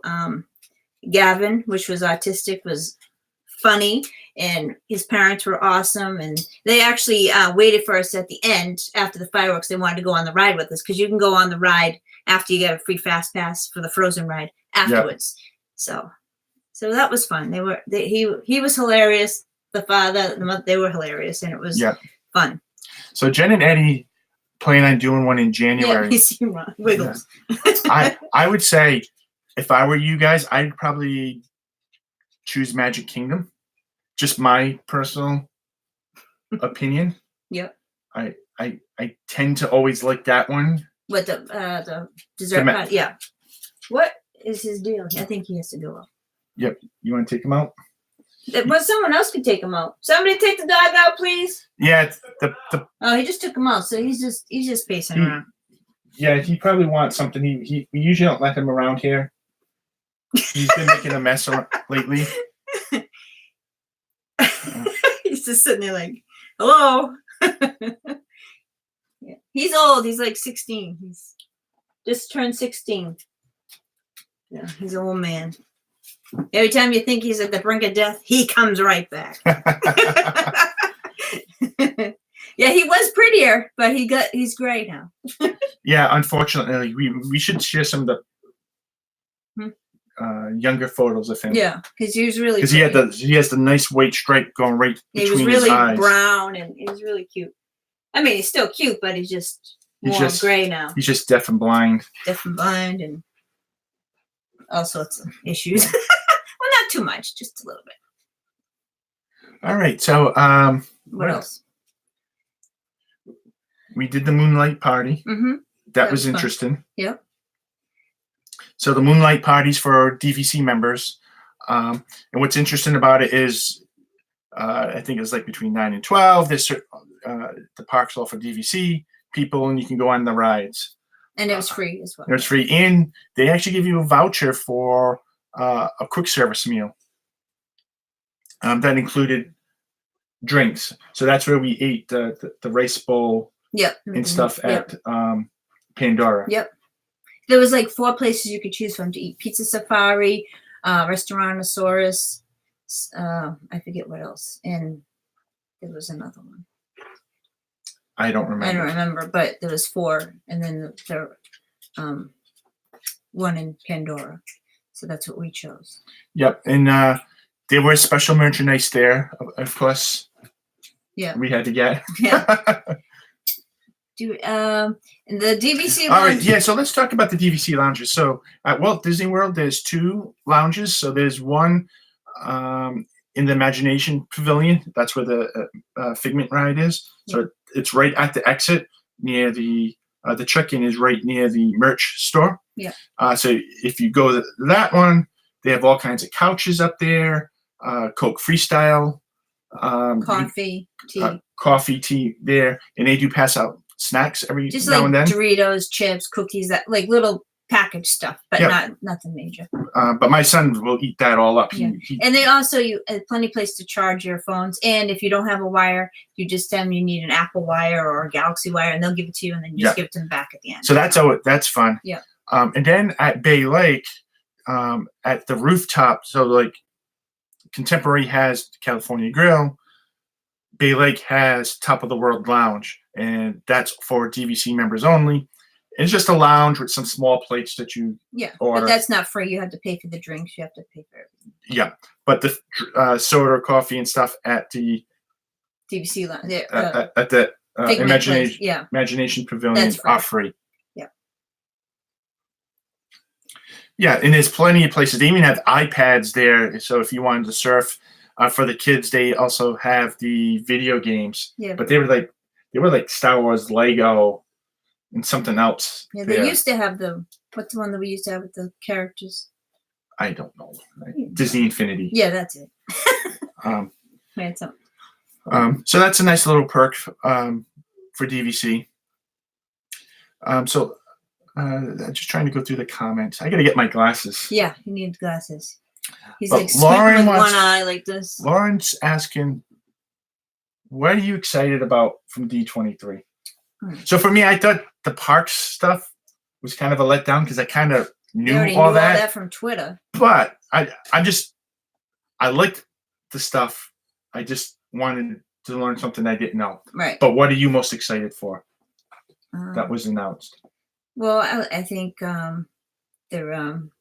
Gavin, which was autistic, was funny, and his parents were awesome, and they actually waited for us at the end after the fireworks. They wanted to go on the ride with us because you can go on the ride after you get a free Fast Pass for the Frozen ride afterwards. Yep. So So that was fun. He was hilarious. The father, the mother, they were hilarious, and it was fun. So Jen and Eddie plan on doing one in Yeah, January. you see Wiggles. I would say, if I were you guys, I'd probably choose Magic Kingdom. Just my personal opinion. Yep. I tend to always like that one. What the dessert? Yeah. What is his deal? I think he has to go up. Yep. You want to take him out? Well, someone else could take him out. Somebody take the dog out, please. Yeah. Oh, he just took him out, so he's just pacing around. Yeah, he probably wants something. We usually don't let him around here. He's been making a mess lately. He's just sitting there like, hello. Yeah. He's old. He's like 16. He's just turned 16. Yeah, he's an old man. Every time you think he's at the brink of death, he comes right back. Yeah, he was prettier, but he's gray now. Yeah, unfortunately, we should share some of the younger photos of him. Yeah, because he was really he has the nice white stripe going right between his eyes. He was really brown, and he's really cute. I mean, he's still cute, but he's just gray now. He's just deaf and blind. Deaf and blind, and all sorts of issues. Well, not too much, just a little bit. All right, so what else? We did the Moonlight Party. Mm-hmm. That was interesting. Yep. So the Moonlight Party's for DVC members. And what's interesting about it is, I think it's like between 9 and 12. There's the park's all for DVC people, and you can go on the rides. And it was free as well. It was free, and they actually give you a voucher for a quick service meal. That included drinks. So that's where we ate the rice bowl. Yep. And stuff at Pandora. Yep. There was like 4 places you could choose from to eat: Pizza Safari, Restaurantosaurus. I forget what else, and there was another one. I don't remember. But there was 4, and then the one in Pandora. So that's what we chose. Yep, and there was special merchandise there, of course. Yeah. We had to get. Yeah. And the DVC lounge. All right, yeah, so let's talk about the DVC lounges. So at Walt Disney World, there's 2 lounges. So there's one in the Imagination Pavilion. That's where the Figment ride is. So it's right at the exit near the check-in is right near the merch store. Yeah. So if you go to that one, they have all kinds of couches up there, Coke Freestyle. Coffee, tea there. And they do pass out snacks every just now like and then. Doritos, chips, cookies, that like little packaged stuff, but nothing major. But my son will eat that all up. Yeah. And they also plenty of place to charge your phones. And if you don't have a wire, you just tell them you need an Apple wire or a Galaxy wire, and they'll give it to you, and then you just give it to them back at the end. So that's fun. Yeah. And then at Bay Lake, at the rooftop, so like Contemporary has California Grill, Bay Lake has Top of the World Lounge, and that's for DVC members only. It's just a lounge with some small plates that you order. But that's not free. You have to pay for the drinks. You have to pay for everything. Yeah, but the soda, coffee, and stuff at the DVC lounge at the Imagination Pavilion are free. Yeah. Yeah, and there's plenty of places. They even have iPads there, so if you wanted to surf. For the kids, they also have the video games. Yeah. But they were like Star Wars, Lego, and something else. Yeah, they used to have what's the one that we used to have with the characters? I don't know. Disney Infinity. Yeah, that's it. So that's a nice little perk for DVC. I'm just trying to go through the comments. I got to get my glasses. Yeah, you need glasses. He's but like squinting with one eye like this. Lauren's asking, what are you excited about from D23? So for me, I thought the parks stuff was kind of a letdown because I kind of knew all that from Twitter. But I liked the stuff. I just wanted to learn something I didn't know. Right. But what are you most excited for that was announced? Well, I think the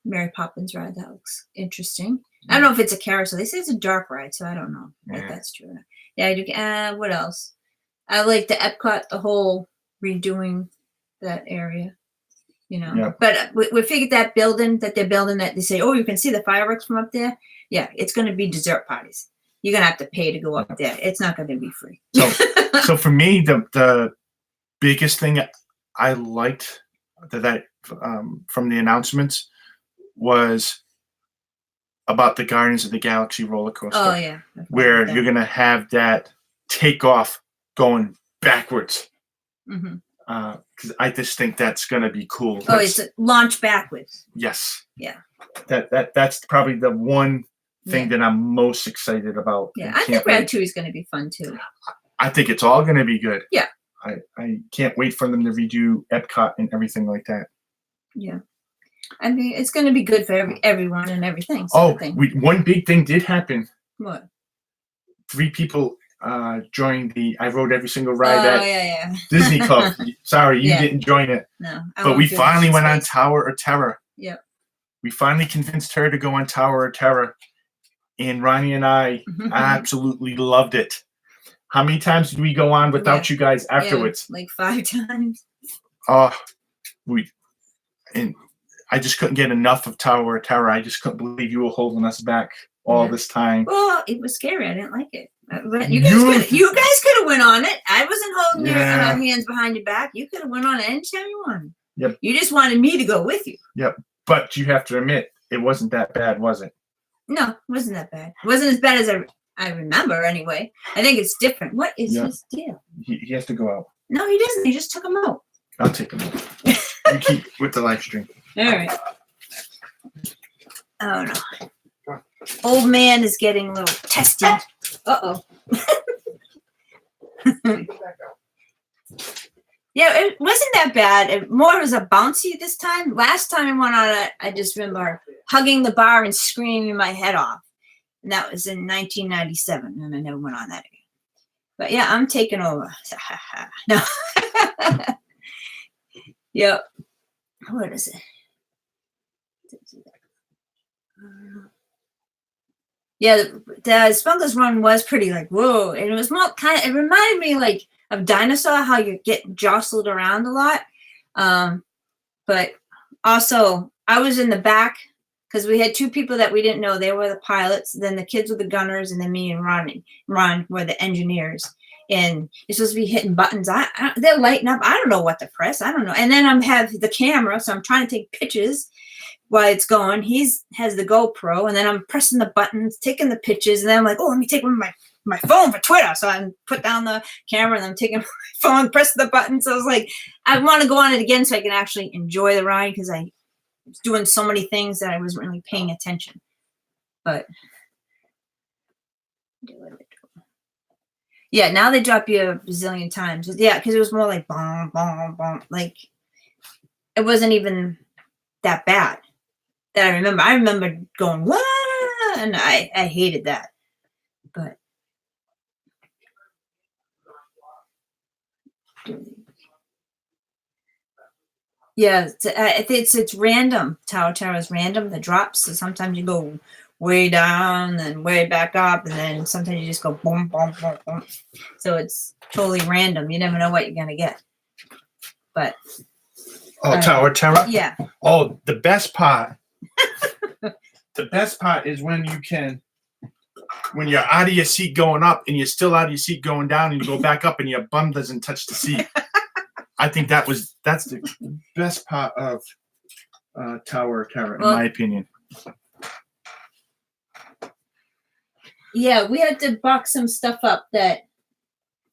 Mary Poppins ride, that looks interesting. I don't know if it's a carousel. They say it's a dark ride, so I don't know if Yeah. that's true. Yeah, I do. What else? I like the Epcot, the whole redoing that area. Yep. But we figured that building that they're building, that they say, oh, you can see the fireworks from up there. Yeah, it's going to be dessert parties. You're going to have to pay to go up there. It's not going to be free. So for me, the biggest thing I liked that from the announcements was about the Guardians of the Galaxy roller coaster. Oh yeah, where you're gonna have that takeoff going backwards. Mm-hmm. Because I just think that's gonna be cool. Oh, it's a launch backwards. Yes. Yeah. That's probably the one thing that I'm most excited about. Yeah, I think Ratatouille is gonna be fun too. I think it's all gonna be good. Yeah. I can't wait for them to redo Epcot and everything like that. Yeah. I mean, it's going to be good for everyone and everything. One big thing did happen. What? 3 people joined I rode every single ride at yeah. Disney Club. Sorry, you didn't join it. No. But we finally went on Tower of Terror. Yep. We finally convinced her to go on Tower of Terror. And Ronnie and I absolutely loved it. How many times did we go on without you guys afterwards? Yeah, like 5 times. And I just couldn't get enough of Tower of Terror. I just couldn't believe you were holding us back all this time. Well, it was scary. I didn't like it. You guys could have went on it. I wasn't holding your hands behind your back. You could have went on it anytime you wanted. Yep. You just wanted me to go with you. Yep. But you have to admit, it wasn't that bad, was it? No, it wasn't that bad. It wasn't as bad as I remember anyway. I think it's different. What is his deal? He has to go out. No, he doesn't. He just took him out. I'll take him out. You keep with the live stream. All right. Oh no. Old man is getting a little testy. Uh-oh. Yeah, it wasn't that bad. It more was a bouncy this time. Last time I went on it, I just remember hugging the bar and screaming my head off. And that was in 1997, and I never went on that again. But yeah, I'm taking over. No. Yep. What is it? Yeah, the Smuggler's Run was pretty like, whoa. And it was more it reminded me like of Dinosaur, how you get jostled around a lot. But also, I was in the back because we had 2 people that we didn't know. They were the pilots, then the kids were the gunners, and then me and Ron were the engineers. And you're supposed to be hitting buttons. They're lighting up. I don't know what to press. I don't know. And then I have the camera, so I'm trying to take pictures while it's going. He has the GoPro, and then I'm pressing the buttons, taking the pictures, and then I'm like, oh, let me take my phone for Twitter. So I put down the camera, and I'm taking my phone, pressing the button. So I was like, I want to go on it again so I can actually enjoy the ride because I was doing so many things that I wasn't really paying attention. But yeah, now they drop you a bazillion times. Yeah, because it was more like boom, boom, boom. Like it wasn't even that bad that I remember. I remember going, what? And I hated that. But yeah, it's random. Tower Terror is random. The drops. So sometimes you go way down and way back up, and then sometimes you just go boom, boom, boom, boom. So it's totally random. You never know what you're gonna get. But Tower Terror? Yeah. Oh, the best part. The best part is when you're out of your seat going up and you're still out of your seat going down and you go back up and your bum doesn't touch the seat. I think that's the best part of Tower of Terror, in my opinion. Yeah, we had to box some stuff up that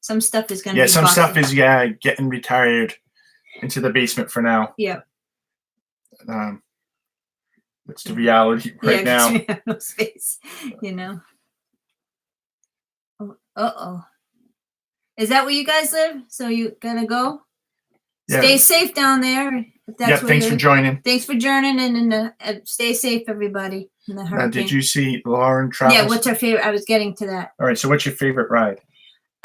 some stuff is going to be some stuff is getting retired into the basement for now. Yeah. It's the reality right now. We have no space, you know. Uh-oh. Is that where you guys live? So you gonna go? Yeah. Stay safe down there. Thanks for joining. Thanks for joining, and stay safe, everybody. In the hurricane. Now, did you see Lauren Travis? Yeah, what's her favorite? I was getting to that. All right, so what's your favorite ride?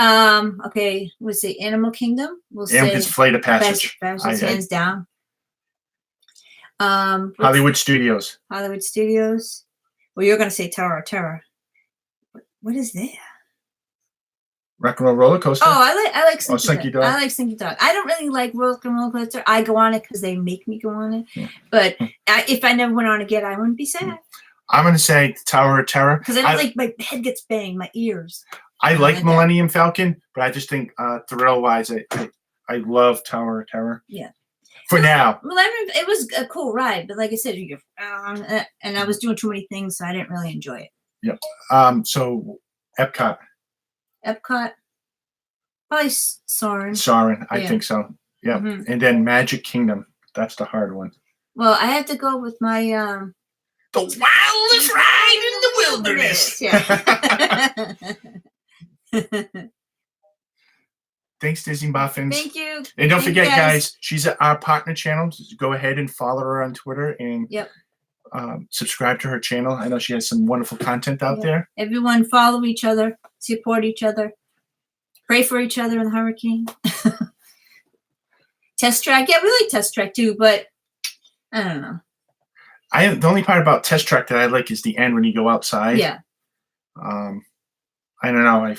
Okay, we'll say Animal Kingdom. We'll say Flight of Passage. Hands down. Hollywood Studios. Hollywood Studios. Well, you're gonna say Tower of Terror. What is that? Rock and Roll Roller Coaster. Oh, I like Oh, Slinky Dog. I like Slinky Dog. I don't really like Rock and Roller Coaster. I go on it because they make me go on it. Yeah. But if I never went on again, I wouldn't be sad. I'm gonna say Tower of Terror because I don't like my head gets banged, my ears. I like Millennium Falcon, but I just think thrill wise, I love Tower of Terror. Yeah. For now. Well, it was a cool ride, but like I said, and I was doing too many things, so I didn't really enjoy it. Yep. So Epcot. Probably Soarin'. Soarin', I think so. Yeah. Mm-hmm. And then Magic Kingdom. That's the hard one. Well, I have to go with my the wildest ride in the wilderness. Yeah. Thanks, Disney Muffins. Thank you. And don't forget, guys, she's our partner channel. Go ahead and follow her on Twitter and subscribe to her channel. I know she has some wonderful content out there. Everyone follow each other, support each other, pray for each other in the hurricane. Test Track. Yeah, we like Test Track too, but I don't know. The only part about Test Track that I like is the end when you go outside. Yeah. I don't know.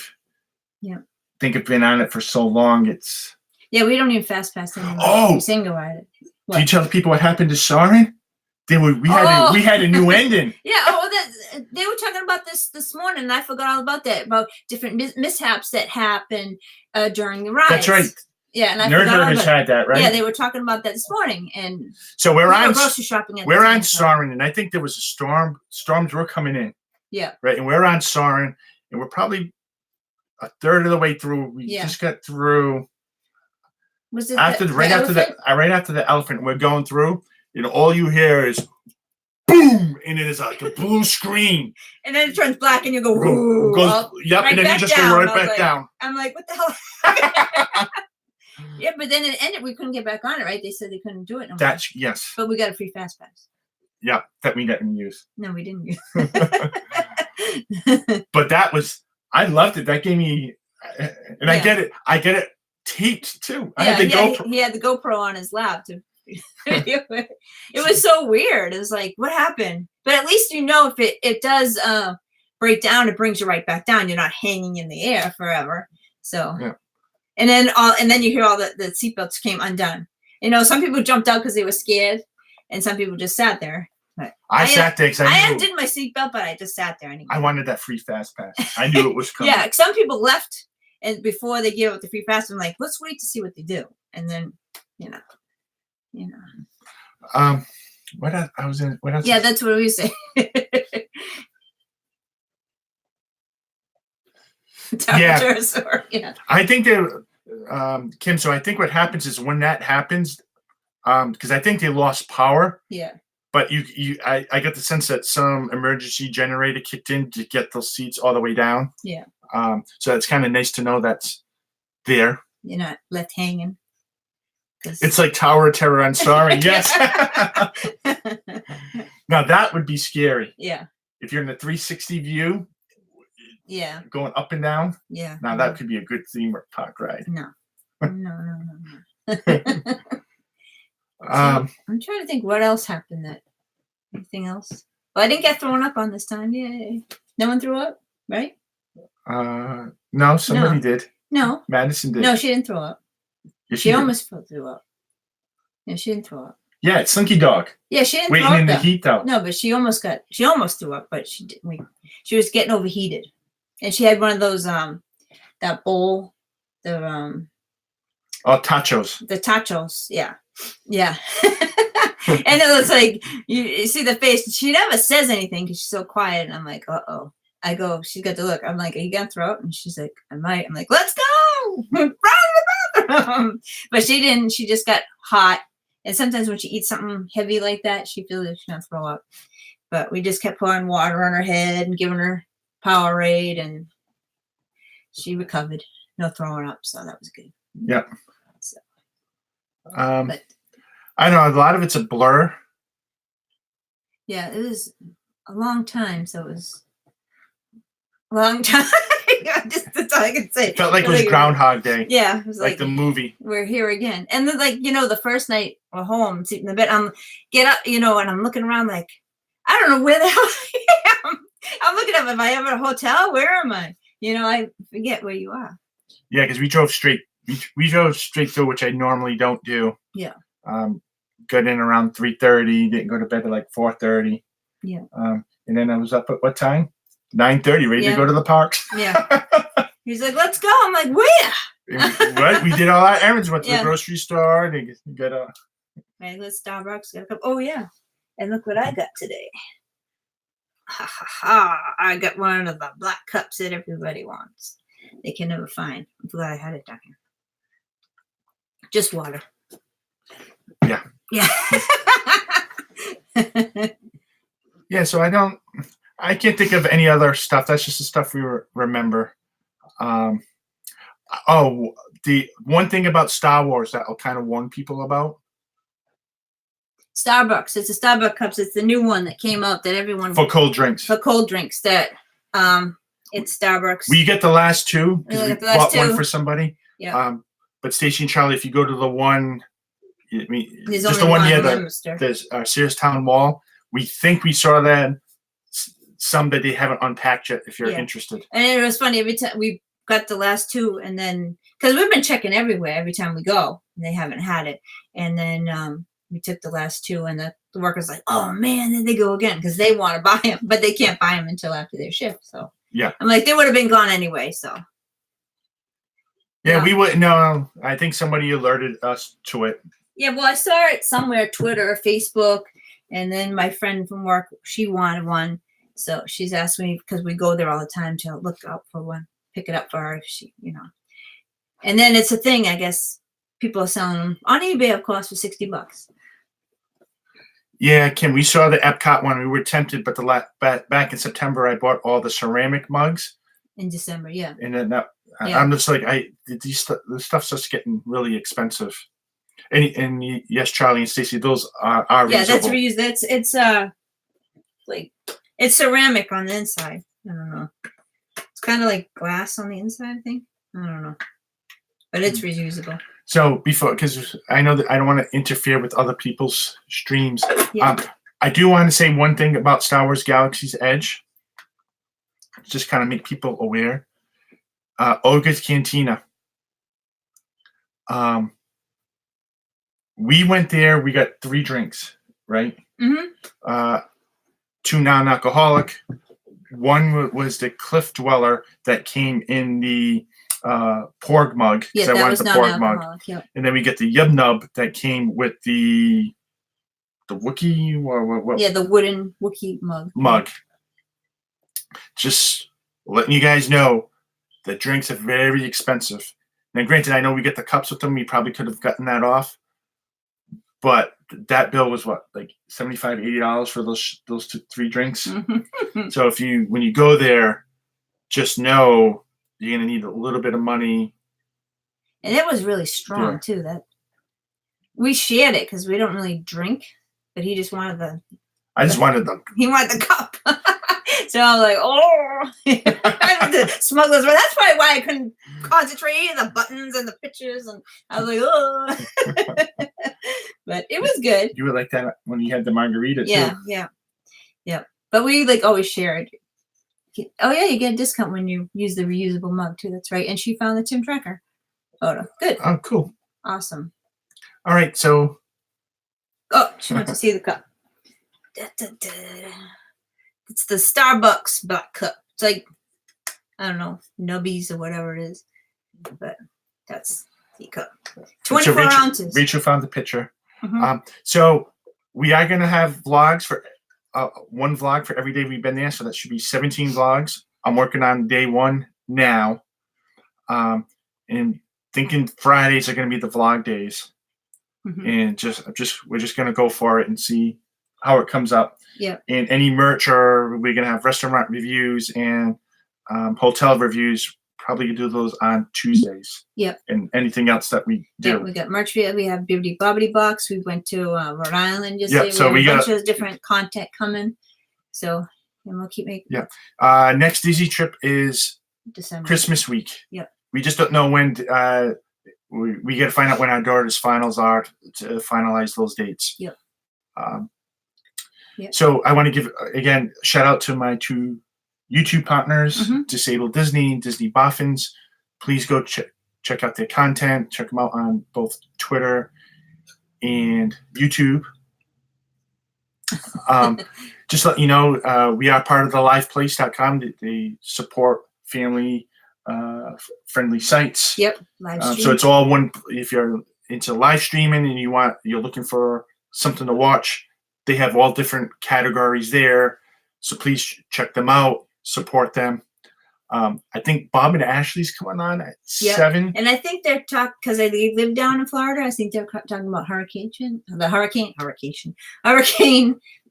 Think I've been on it for so long. It's we don't even fast pass anymore. Oh, we single ride it. Did you tell the people what happened to Soarin'? We had a new ending. Yeah. They were talking about this morning, and I forgot all about that, about different mishaps that happened during the ride. That's right. Yeah, and I Nerd has had that, right? Yeah, they were talking about that this morning, and so we're on grocery shopping. We're on Soarin', and I think there was a storm. Storms were coming in. Yeah. Right, and we're on Soarin', and we're probably a third of the way through. We just got through. Was it right after the elephant? We're going through, and all you hear is boom, and it is like a blue screen, and then it turns black, and you go, whoo, and then you just go right back down. I'm like, what the hell? Yeah, but then it ended. We couldn't get back on it, right? They said they couldn't do it no more. Yes. But we got a free fast pass. Yeah, that we didn't use. No, we didn't use. But I loved it. That gave me, and I get it taped too. I had the GoPro. He had the GoPro on his lap to. It was so weird. It was like, what happened? But at least if it does break down, it brings you right back down. You're not hanging in the air forever. So. Yeah. And then you hear all the seatbelts came undone. Some people jumped out because they were scared, and some people just sat there. But I sat there because I undid my seatbelt, but I just sat there anyway. I wanted that free fast pass. I knew it was coming. Yeah, some people left, and before they gave out the free fast, I'm like, let's wait to see what they do, and then, What else? I was in. What else? Yeah, that's what we say. Yeah. I think Kim, so I think what happens is when that happens, because I think they lost power. Yeah. But I got the sense that some emergency generator kicked in to get those seats all the way down. Yeah. So it's kind of nice to know that's there. You're not left hanging. It's like Tower of Terror on Soarin'. Yes. Now that would be scary. Yeah. If you're in the 360 view. Yeah. Going up and down. Yeah. Now that could be a good theme park ride. No. I'm trying to think what else happened. Anything else? Well, I didn't get thrown up on this time. Yay. No one threw up, right? No, somebody did. No. Madison did. No, she didn't throw up. Yes, she almost threw up. Yeah, she didn't throw up. Yeah, it's Slinky Dog. Yeah, she didn't waiting throw up. In the heat though. No, but she almost threw up, but she didn't. She was getting overheated. And she had one of those that bowl, the tachos. The tachos, yeah. And it was like you see the face. She never says anything because she's so quiet. And I'm like, uh-oh. I go, she's got the look. I'm like, are you gonna throw up? And she's like, I might. I'm like, let's go, run to the bathroom. But she didn't. She just got hot. And sometimes when she eats something heavy like that, she feels like she's gonna throw up. But we just kept pouring water on her head and giving her Powerade, and she recovered. No throwing up, so that was good. Yep. So, but I don't know. A lot of it's a blur. Yeah, it was a long time, so it was a long time. That's all I can say. It felt like it was Groundhog Day. Yeah, it was like the movie. We're here again, and then the first night we're home, sitting in the bed. I'm get up, and I'm looking around like, I don't know where the hell I am. I'm looking up. Am I ever at a hotel? Where am I? I forget where you are. Yeah, because we drove straight. We drove straight through, which I normally don't do. Yeah. Got in around 3:30. Didn't go to bed at like 4:30. Yeah. And then I was up at what time? 9:30, ready to go to the parks. Yeah. He's like, let's go. I'm like, where? What? We did all our errands. Went to the grocery store. And got a. Right, let's Starbucks. Got a cup. Oh yeah. And look what I got today. Ha ha ha! I got one of the black cups that everybody wants. They can never find. I'm glad I had it down here. Just water. Yeah. Yeah. Yeah. So I can't think of any other stuff. That's just the stuff we remember. The one thing about Star Wars that I'll kind of warn people about. Starbucks. It's the Starbucks cups. It's the new one that came out that everyone For cold drinks. For cold drinks that it's Starbucks. We get the last two because we bought one for somebody. Yeah. But Stacy and Charlie, if you go to the one, There's just only the one one near Leominster. there's Sears Town Mall. We think we saw that some that they haven't unpacked yet. If you're interested. And it was funny every time we got the last two, and then because we've been checking everywhere every time we go, and they haven't had it, and then we took the last two, and the workers like, oh man, then they go again because they want to buy them, but they can't buy them until after their shift. So yeah, I'm like, they would have been gone anyway. So yeah, we would. No, I think somebody alerted us to it. Yeah, well, I saw it somewhere, Twitter, Facebook, and then my friend from work, she wanted one, so she's asked me because we go there all the time to look out for one, pick it up for her if she, And then it's a thing, I guess. People are selling them on eBay, of course, for $60. Yeah, Kim, we saw the Epcot one. We were tempted, but back in September, I bought all the ceramic mugs. In December, yeah. And then I'm just like, the stuff's just getting really expensive. And yes, Charlie and Stacey, those are yeah, reusable. that's reused. It's ceramic on the inside. I don't know. It's kind of like glass on the inside, I think. I don't know, but it's reusable. So because I know that I don't want to interfere with other people's streams. Yeah. I do want to say one thing about Star Wars Galaxy's Edge. Just kind of make people aware. Olga's Cantina. We went there. We got 3 drinks, right? Mm-hmm. 2 non-alcoholic. One was the Cliff Dweller that came in the porg mug. Yeah, that I wanted was the porg mug. Yep. And then we get the Yub Nub that came with the Wookiee or what? Yeah, the wooden Wookiee mug. Just letting you guys know the drinks are very expensive. Now, granted, I know we get the cups with them. We probably could have gotten that off. But that bill was what, like $75, $80 for those 3 drinks. So when you go there, just know you're gonna need a little bit of money. And it was really strong too. That we shared it because we don't really drink, but he just wanted the. I just wanted them. He wanted the cup. So I was like, oh, the smugglers. Well, that's probably why I couldn't concentrate on the buttons and the pictures, and I was like, oh. But it was good. You were like that when you had the margarita too. Yeah. But we always shared. Oh yeah, you get a discount when you use the reusable mug too. That's right. And she found the Tim Tracker photo. Good. Oh, cool. Awesome. All right, so. Oh, she wants to see the cup. It's the Starbucks black cup. It's like, I don't know, nubbies or whatever it is. But that's the cup. 24 ounces. Rachel found the picture. Mm-hmm. So we are going to have vlogs for one vlog for every day we've been there. So that should be 17 vlogs. I'm working on day 1 now. And thinking Fridays are going to be the vlog days. Mm-hmm. And we're just going to go for it and see how it comes up. Yeah. And any merch, or we're going to have restaurant reviews and hotel reviews. Probably do those on Tuesdays. Yep. And anything else that we do. Yeah, we got merch. We have Bibbidi Bobbidi Box. We went to Rhode Island yesterday. So we got a bunch of different content coming. So, and we'll keep making. Yeah. Next Disney trip is December. Christmas week. Yep. We just don't know when. We got to find out when our daughter's finals are to finalize those dates. Yep. Yep. So I want to give again shout out to my 2 YouTube partners, Mhm. Disabled Disney, Disney Boffins. Please go check out their content. Check them out on both Twitter and YouTube. Just let you know, we are part of the liveplace.com. They support family friendly sites. Yep. Live stream. So it's all one. If you're into live streaming and you're looking for something to watch, they have all different categories there. So please check them out, support them. I think Bob and Ashley's coming on at 7. And I think they're talking, because they live down in Florida. I think they're talking about hurricane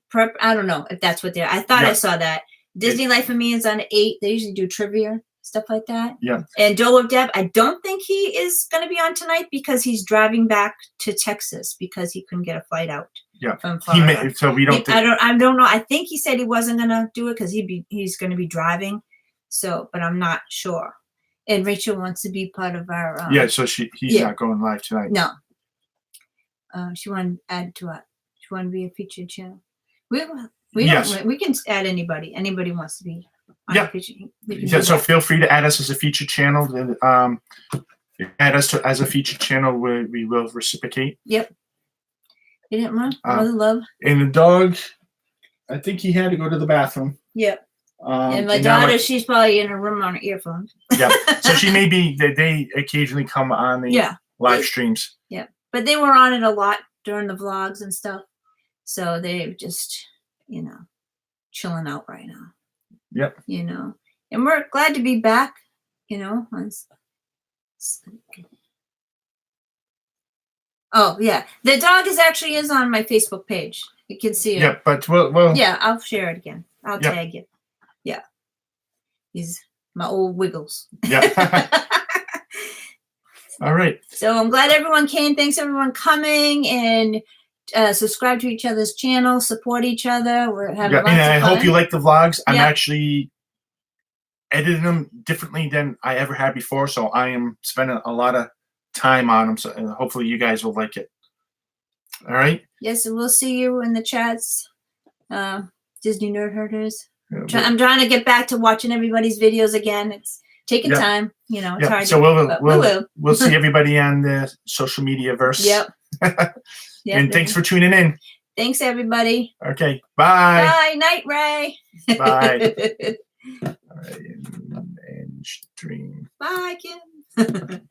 prep. I don't know if that's what they're. I thought I saw that. Disney Life for Me is on 8. They usually do trivia stuff like that. Yeah. And Dole of Deb, I don't think he is going to be on tonight because he's driving back to Texas because he couldn't get a flight out. Yeah. From Florida. So we don't. I don't know. I think he said he wasn't going to do it because he's going to be driving. So, but I'm not sure. And Rachel wants to be part of our. So he's not going live tonight. No. She wanted to add to it. She wanted to be a featured channel. We can add anybody. Anybody wants to be. On a featured, so feel free to add us as a featured channel. Add us as a featured channel. We will reciprocate. Yep. You didn't want mother love. And the dog, I think he had to go to the bathroom. Yep. And my daughter, she's probably in her room on her earphones. Yeah. So she may be. They occasionally come on the live streams. Yeah. But they were on it a lot during the vlogs and stuff. So they're just, chilling out right now. Yep. And we're glad to be back, Oh, yeah. The dog actually is on my Facebook page. You can see it. Yeah, but well. Yeah, I'll share it again. I'll tag you. Yeah. He's my old Wiggles. Yeah. All right. So I'm glad everyone came. Thanks everyone coming, and subscribe to each other's channel, support each other. We're having lots of fun. And I hope you like the vlogs. I'm actually editing them differently than I ever had before, so I am spending a lot of time on them. So hopefully you guys will like it. All right. Yes, and we'll see you in the chats. Disney Nerd Herders. I'm trying to get back to watching everybody's videos again. It's taking time. It's hard. So we'll see everybody on the social media verse. Yep. And thanks for tuning in. Thanks, everybody. Okay. Bye. Bye. Night, Ray. Bye. All right. And stream. Bye, Kim.